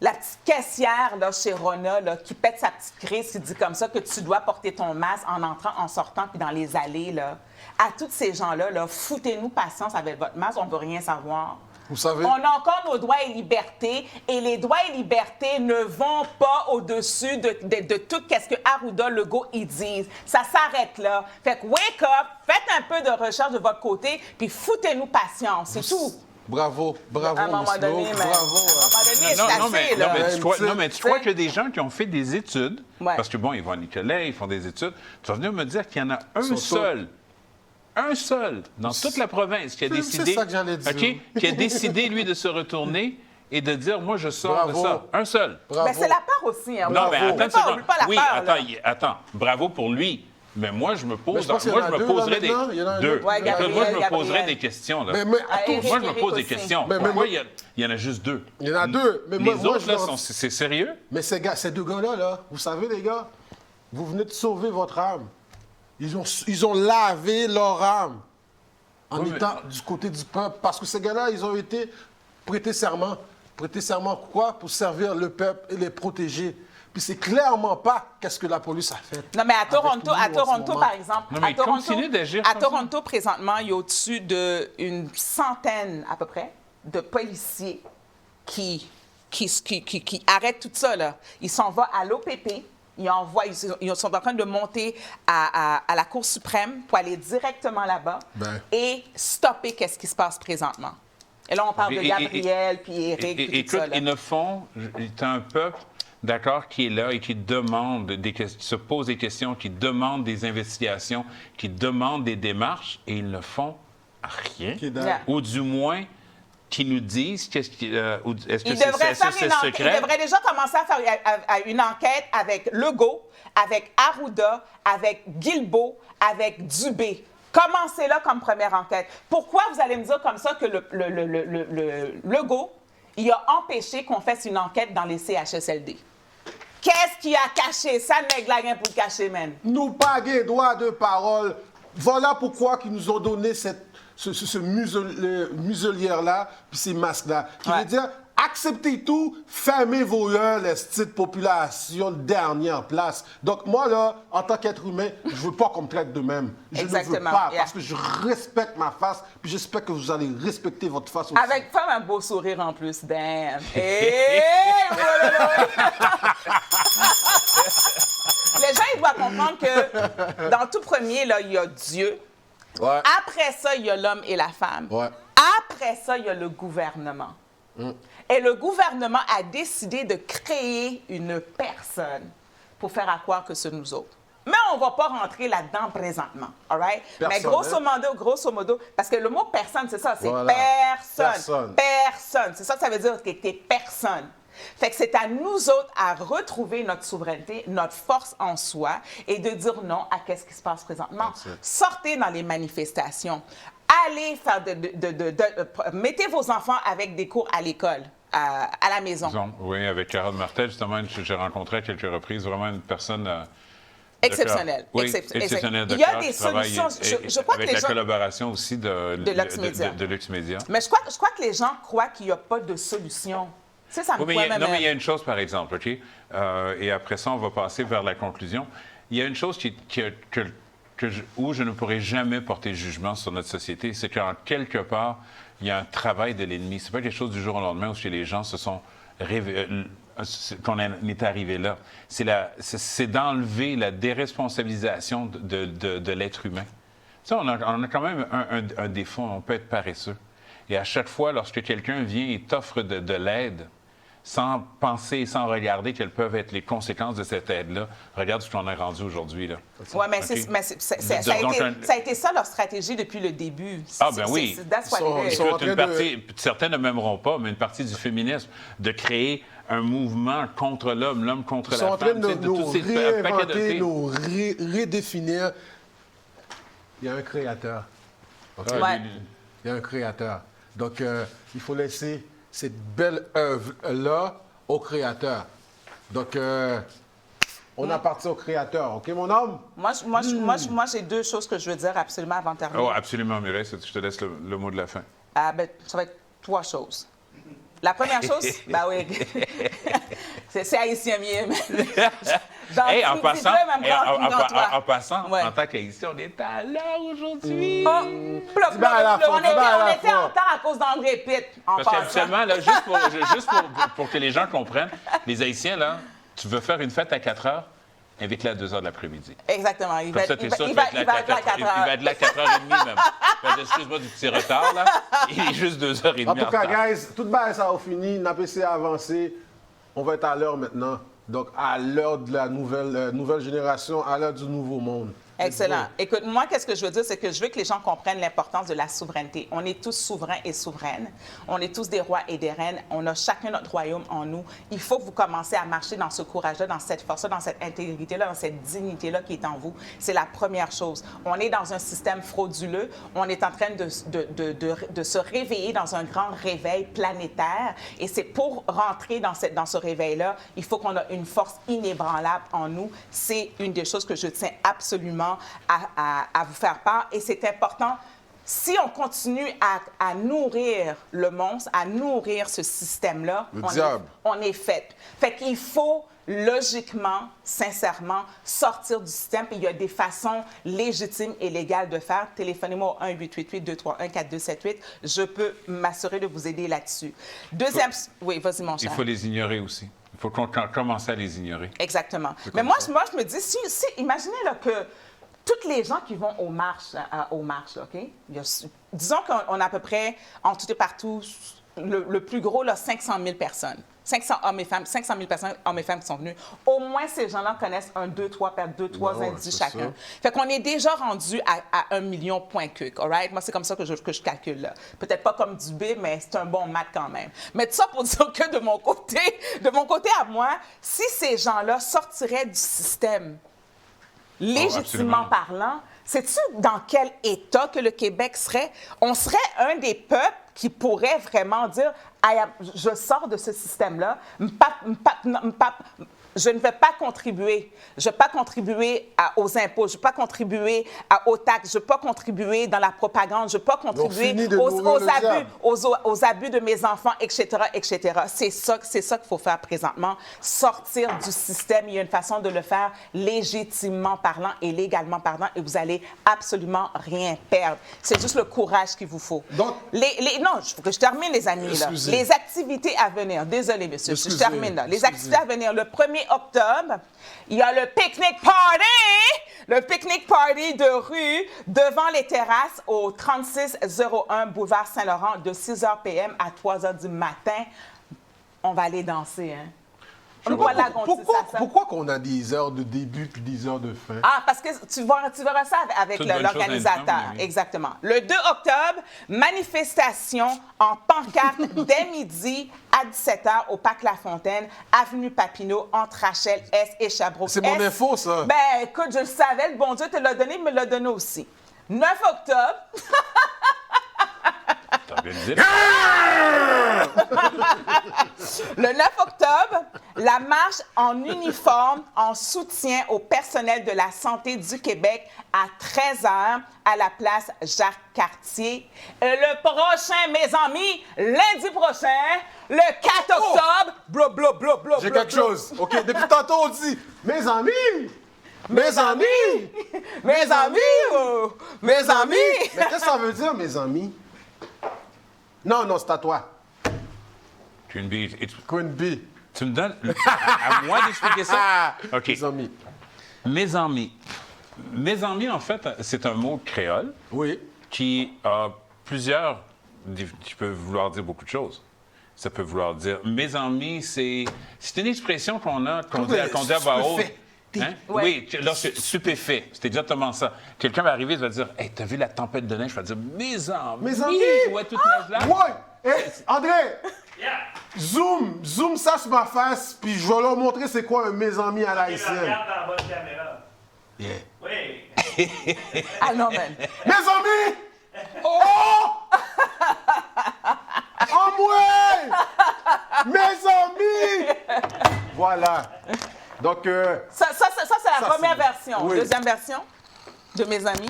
la petite caissière là, chez Rona là, qui pète sa petite crise, qui dit comme ça que tu dois porter ton masque en entrant, en sortant, puis dans les allées, là. À tous ces gens-là, là, foutez-nous patience avec votre masque, on ne veut rien savoir. Vous savez? On a encore nos droits et libertés, et les droits et libertés ne vont pas au-dessus de tout ce que Arruda Legault ils disent. Ça s'arrête là. Fait que wake up, faites un peu de recherche de votre côté, puis foutez-nous patience, c'est tout. Bravo, À un moment Mousselot, donné, mais... bravo. À un moment donné, c'est assez, là. Non, mais tu crois que des gens qui ont fait des études, Ouais. parce que bon, ils vont à Nicolet, ils font des études, tu vas venir me dire qu'il y en a un seul, dans toute la province qui a C'est décidé, ça que j'allais dire. OK, qui a décidé, lui, de se retourner et de dire, moi, je sors Bravo. de ça. Un seul. Bravo. Mais c'est la peur aussi. Hein. Non, mais attends une Oublie seconde. pas la Oui, peur, là. attends, bravo pour lui. Mais moi, je me Mais pose, je pense qu'il y en moi, a je me deux, poserais là, des maintenant. Il y en a un deux. autre. Ouais, Écoute, moi, je me Gabriel. poserais des questions. Là. Mais Eric, Moi, je me pose des aussi. questions. Mais Pourquoi il y en a juste deux? Il y en a deux. Mais Les moi, autres, je là, leur- c'est sérieux? Mais ces deux gars-là, là, vous savez, les gars, vous venez de sauver votre âme. Ils ont lavé leur âme en Oui, mais- étant du côté du peuple. Parce que ces gars-là, ils ont été prêtés serment. Prêtés serment quoi? Pour servir le peuple et les protéger. Puis c'est clairement pas qu'est-ce que la police a fait. Non, mais à avec Toronto, nous en ce moment. par exemple, Non, mais à Toronto, continue d'agir à comme ça. Toronto, présentement, il y a au-dessus d'une centaine, à peu près, de policiers qui arrêtent tout ça, là. Ils s'en vont à l'OPP, ils sont en train de monter à la Cour suprême pour aller directement là-bas et stopper qu'est-ce qui se passe présentement. Et là, on parle de Gabriel, puis Eric, puis tout Écoute, ça, là. ils ne font... C'est un peuple, d'accord, qui est là et qui demande, qui se pose des questions, qui demande des investigations, qui demande des démarches, et ils ne font rien. Yeah. Ou du moins, qui nous disent est-ce que Il c'est devrait faire une enquête. Il secret? devrait déjà commencer à faire une enquête avec Legault, avec Arruda, avec Guilbeault, avec Dubé. Commencez-là comme première enquête. Pourquoi vous allez me dire comme ça que le Legault, il a empêché qu'on fasse une enquête dans les CHSLD? Qu'est-ce qui a caché? Ça, nègre la rien pour le cacher, man. Nous pas des droits de parole. Voilà pourquoi ils nous ont donné ce muselière-là, puis ces masques-là. Qui Ouais. veut dire, acceptez tout, fermez vos yeux, les petites populations de dernière place. Donc moi, là, en tant qu'être humain, je veux pas qu'on me traite de même. Je ne veux Exactement, pas, yeah. parce que je respecte ma face, puis j'espère que vous allez respecter votre face aussi. Avec femme un beau sourire en plus, damn. Hey, voilà. Les gens, ils doivent comprendre que dans tout premier, là, il y a Dieu. Ouais. Après ça, il y a l'homme et la femme. Ouais. Après ça, il y a le gouvernement. Et le gouvernement a décidé de créer une personne pour faire croire que c'est nous autres. Mais on ne va pas rentrer là-dedans présentement, all right? Mais grosso modo, parce que le mot personne, c'est ça, c'est Voilà. personne. Personne. C'est ça que ça veut dire, que t'es personne. Fait que c'est à nous autres à retrouver notre souveraineté, notre force en soi et de dire non à qu'est-ce qui se passe présentement. Sortez dans les manifestations. Allez faire mettez vos enfants avec des cours à l'école, à la maison. Oui, avec Carole Martel, justement, j'ai rencontré à quelques reprises vraiment une personne... exceptionnelle. Oui, exceptionnelle. Il y a des solutions. Je crois avec que les la gens... collaboration aussi de Lux Media. Mais je crois que les gens croient qu'il n'y a pas de solution. Ça me mais il y a une chose, par exemple, OK? Et après ça, on va passer vers la conclusion. Il y a une chose où je ne pourrais jamais porter jugement sur notre société, c'est qu'en quelque part, il y a un travail de l'ennemi. C'est pas quelque chose du jour au lendemain où chez les gens se sont qu'on est arrivé là. C'est d'enlever la déresponsabilisation de l'être humain. Ça, on a quand même un défaut, on peut être paresseux. Et à chaque fois, lorsque quelqu'un vient et t'offre de l'aide, sans penser, sans regarder quelles peuvent être les conséquences de cette aide-là, regarde ce qu'on a rendu aujourd'hui. Oui, mais, ça a été ça leur stratégie depuis le début. Ah, ben oui. Certains ne m'aimeront pas, mais une partie du féminisme, de créer un mouvement contre l'homme contre la femme. Ils sont en train de nous réinventer, nous redéfinir. Il y a un créateur. Okay? Ouais. Il y a un créateur. Donc, il faut laisser cette belle œuvre-là au créateur. Donc, on appartient au créateur. OK, mon homme? Moi, j'ai deux choses que je veux dire absolument avant de terminer. Oh, absolument, Mireille. Je te laisse le mot de la fin. Ça va être trois choses. La première chose, ben oui, c'est haïtien mieux. Hey, en passant, en tant qu'haïtien, on est à l'heure aujourd'hui. On était en retard à cause d'André Pitt. Parce qu'habituellement, juste pour que les gens comprennent, les Haïtiens, là, tu veux faire une fête à 4 heures, invite-la à 2 heures de l'après-midi. Exactement. Il va être là à 4h30 même. Excuse-moi du petit retard, là. Il est juste 2h30. En tout cas, guys, tout le ça a fini. On a essayé d'avancer. On va être à l'heure maintenant. Donc, à l'heure de la nouvelle génération, à l'heure du nouveau monde. Excellent. Écoute, moi, qu'est-ce que je veux dire, c'est que je veux que les gens comprennent l'importance de la souveraineté. On est tous souverains et souveraines. On est tous des rois et des reines. On a chacun notre royaume en nous. Il faut que vous commenciez à marcher dans ce courage-là, dans cette force-là, dans cette intégrité-là, dans cette dignité-là qui est en vous. C'est la première chose. On est dans un système frauduleux. On est en train de se réveiller dans un grand réveil planétaire. Et c'est pour rentrer dans ce réveil-là, il faut qu'on ait une force inébranlable en nous. C'est une des choses que je tiens absolument à vous faire part. Et c'est important, si on continue à nourrir le monstre, à nourrir ce système-là, on est fait. Fait qu'il faut logiquement, sincèrement, sortir du système. Et il y a des façons légitimes et légales de faire. Téléphonez-moi au 1-888-231-4278. Je peux m'assurer de vous aider là-dessus. Deuxième... Oui, vas-y, mon cher. Il faut les ignorer aussi. Il faut commencer à les ignorer. Exactement. Mais moi, je me dis, imaginez là, que toutes les gens qui vont aux marches, OK? Disons qu'on a à peu près, en tout et partout, le plus gros, là, 500 000 personnes. 500 000 personnes, hommes et femmes qui sont venus. Au moins, ces gens-là connaissent deux, trois indices chacun. Ça. Fait qu'on est déjà rendu à 1 million point que, all right? Moi, c'est comme ça que je calcule, là. Peut-être pas comme du B, mais c'est un bon maths quand même. Mais tout ça pour dire que de mon côté à moi, si ces gens-là sortiraient du système, légitimement parlant, sais-tu dans quel état que le Québec serait? On serait un des peuples qui pourrait vraiment dire je sors de ce système-là, je ne vais pas contribuer. Je ne vais pas contribuer aux impôts, je ne vais pas contribuer aux taxes, je ne vais pas contribuer dans la propagande, je ne vais pas contribuer aux abus de mes enfants, etc., etc. C'est ça qu'il faut faire présentement, sortir du système. Il y a une façon de le faire légitimement parlant et légalement parlant et vous n'allez absolument rien perdre. C'est juste le courage qu'il vous faut. Donc, non, il faut que je termine, les amis. Là. Les activités à venir. Désolé, monsieur, je termine là. Les activités à venir. Le 1er 1er octobre, il y a le pique-nique party! Le pique-nique party de rue devant les terrasses au 3601 boulevard Saint-Laurent de 6h p.m. à 3h du matin. On va aller danser, hein? Pourquoi qu'on a des heures de début puis des heures de fin? Ah, parce que tu verras ça avec l'organisateur. Oui. Exactement. Le 2 octobre, manifestation en pancarte dès midi à 17h au Parc La Fontaine, avenue Papineau, entre Rachel Est et Sherbrooke. C'est mon info, ça. Ben, écoute, je le savais, le bon Dieu te l'a donné, il me l'a donné aussi. 9 octobre. Le 9 octobre, la marche en uniforme en soutien au personnel de la santé du Québec à 13h à la place Jacques-Cartier. Et le prochain, mes amis, lundi prochain, le 4 octobre, J'ai quelque chose. OK, depuis tantôt, on dit « Mes amis! Mes amis! Mes amis! Oh, mes amis! » Mais qu'est-ce que ça veut dire, mes amis? Non, c'est à toi. Queen Bee. Queen Bee. Tu me donnes à moi d'expliquer ça? OK. Mes amis. Mes amis. Mes amis, en fait, c'est un mot créole. Oui. Qui a plusieurs... qui peut vouloir dire beaucoup de choses. Ça peut vouloir dire... Mes amis, c'est une expression qu'on dit à voix haute. Hein? Ouais. Oui, lorsque stupéfait, c'est exactement ça. Quelqu'un va arriver, il va dire « Hey, t'as vu la tempête de neige? » Je vais dire « Mes amis! » Mes amis! Ouais, toute neige là. Ouais! Hey, André! Zoom ça sur ma face, puis je vais leur montrer c'est quoi un mes amis à la haïtienne. Regarde dans la bonne caméra. Yeah. Oui. Ah non, man. Mes amis! Oh! En moi! Mes amis! Voilà. Donc, Ça, c'est la première c'est- version. oui. Deuxième version de mes amis.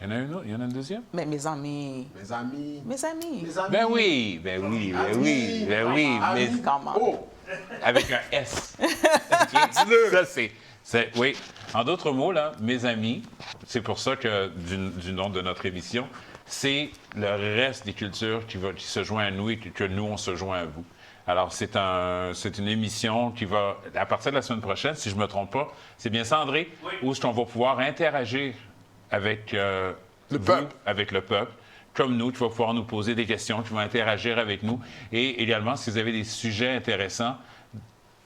Il y en a une autre? Il y en a une deuxième? Mais mes amis. mes amis. Mes amis. Mes amis. Ben oui, ben oui, ben oui, ben oui. Mais Amis. Comment? Oh! avec un S. OK? Ça, c'est... Oui. En d'autres mots, là, mes amis, c'est pour ça que du nom de notre émission, c'est le reste des cultures qui se joint à nous et que nous, on se joint à vous. Alors, c'est une émission qui va, à partir de la semaine prochaine, si je ne me trompe pas, c'est bien ça, André? Oui. Où est-ce qu'on va pouvoir interagir avec le peuple. Avec le peuple, comme nous, qui va pouvoir nous poser des questions, qui va interagir avec nous. Et également, si vous avez des sujets intéressants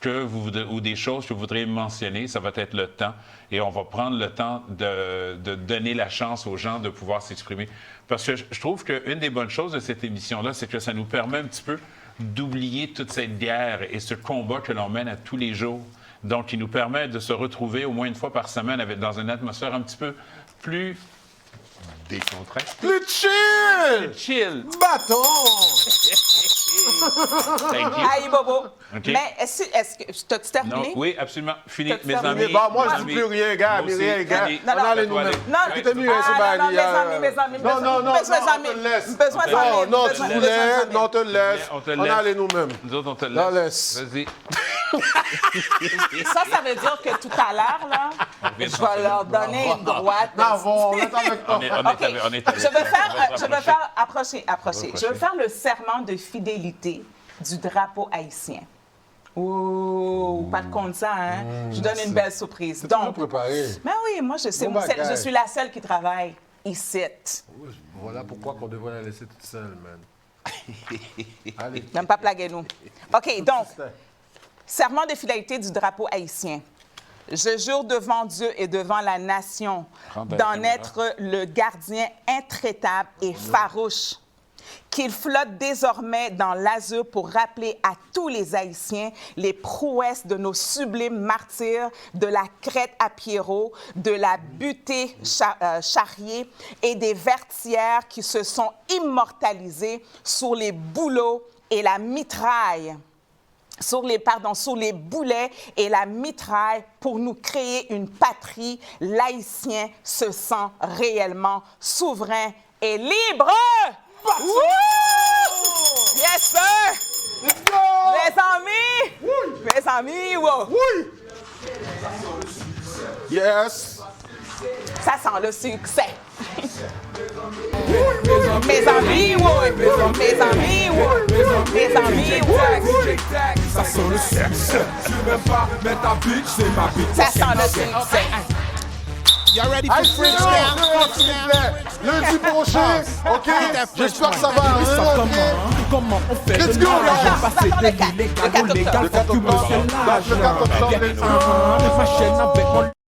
ou des choses que vous voudriez mentionner, ça va être le temps. Et on va prendre le temps de donner la chance aux gens de pouvoir s'exprimer. Parce que je trouve qu'une des bonnes choses de cette émission-là, c'est que ça nous permet un petit peu d'oublier toute cette guerre et ce combat que l'on mène à tous les jours. Donc, il nous permet de se retrouver au moins une fois par semaine dans une atmosphère un petit peu plus décontractée. Plus chill! Chill. Bâton! Thank you. Aïe, Bobo. OK. Mais est-ce que t'as-tu terminé? Non, oui, absolument. Fini, T'as-tu mes terminé? amis. Bon, moi, mes je dis amis. plus rien, gars. Moi Mais aussi. rien, gars. Allez. On allait Toi, nous-mêmes. Non, Ouais, T'es mieux, tu- hein, c'est Ah, non, Bali, mes amis. Non, Besoin on d'amis. te laisse. Besoin d'amis. Non, Besoin tu d'amis. voulais, non, on te laisse. On te On laisse. allait nous-mêmes. Nous autres, on te La laisse. laisse. Vas-y. Ça veut dire que tout à l'heure, là, je vais leur donner une droite. Bravo, on est avec toi. On est OK. avec toi. Je veux faire approcher. Je veux faire le serment de fidélité du drapeau haïtien. Oh, pas de compte ça, hein? Je vous donne une belle surprise. Tout Donc, préparé. ben oui, moi, je sais, Bon moi, bagage. je suis la seule qui travaille ici. Voilà pourquoi qu'on devrait la laisser toute seule, man. Allez. N'aime pas plaguer nous. OK, donc, serment de fidélité du drapeau haïtien. Je jure devant Dieu et devant la nation Prends ta d'en caméra. être le gardien intraitable et farouche, qu'il flotte désormais dans l'azur pour rappeler à tous les Haïtiens les prouesses de nos sublimes martyrs de la Crête à Pierrot, de la butée Charrier et des Vertières qui se sont immortalisés sur les bouleaux et la mitraille. Sur les boulets et la mitraille pour nous créer une patrie, l'Haïtien se sent réellement souverain et libre. Wouh! Yes, sir! Let's go! Mes amis, wow. Yes! Ça sent le succès. Mes amis, wow. Mes amis, wow. Mes amis, wow. sent le sexe. Tu m'aimes pas, mais ta bitch, c'est ma bitch. Ça sent le sexe. Y'all ready for French now? s'il vous plaît. Lundi prochain, OK? J'espère que ça va Ça rentrer. comment on fait Let's de go, l'argent? guys. Passer de l'illégal au légal, faut que tu me fais l'argent. Ma chaîne avec mon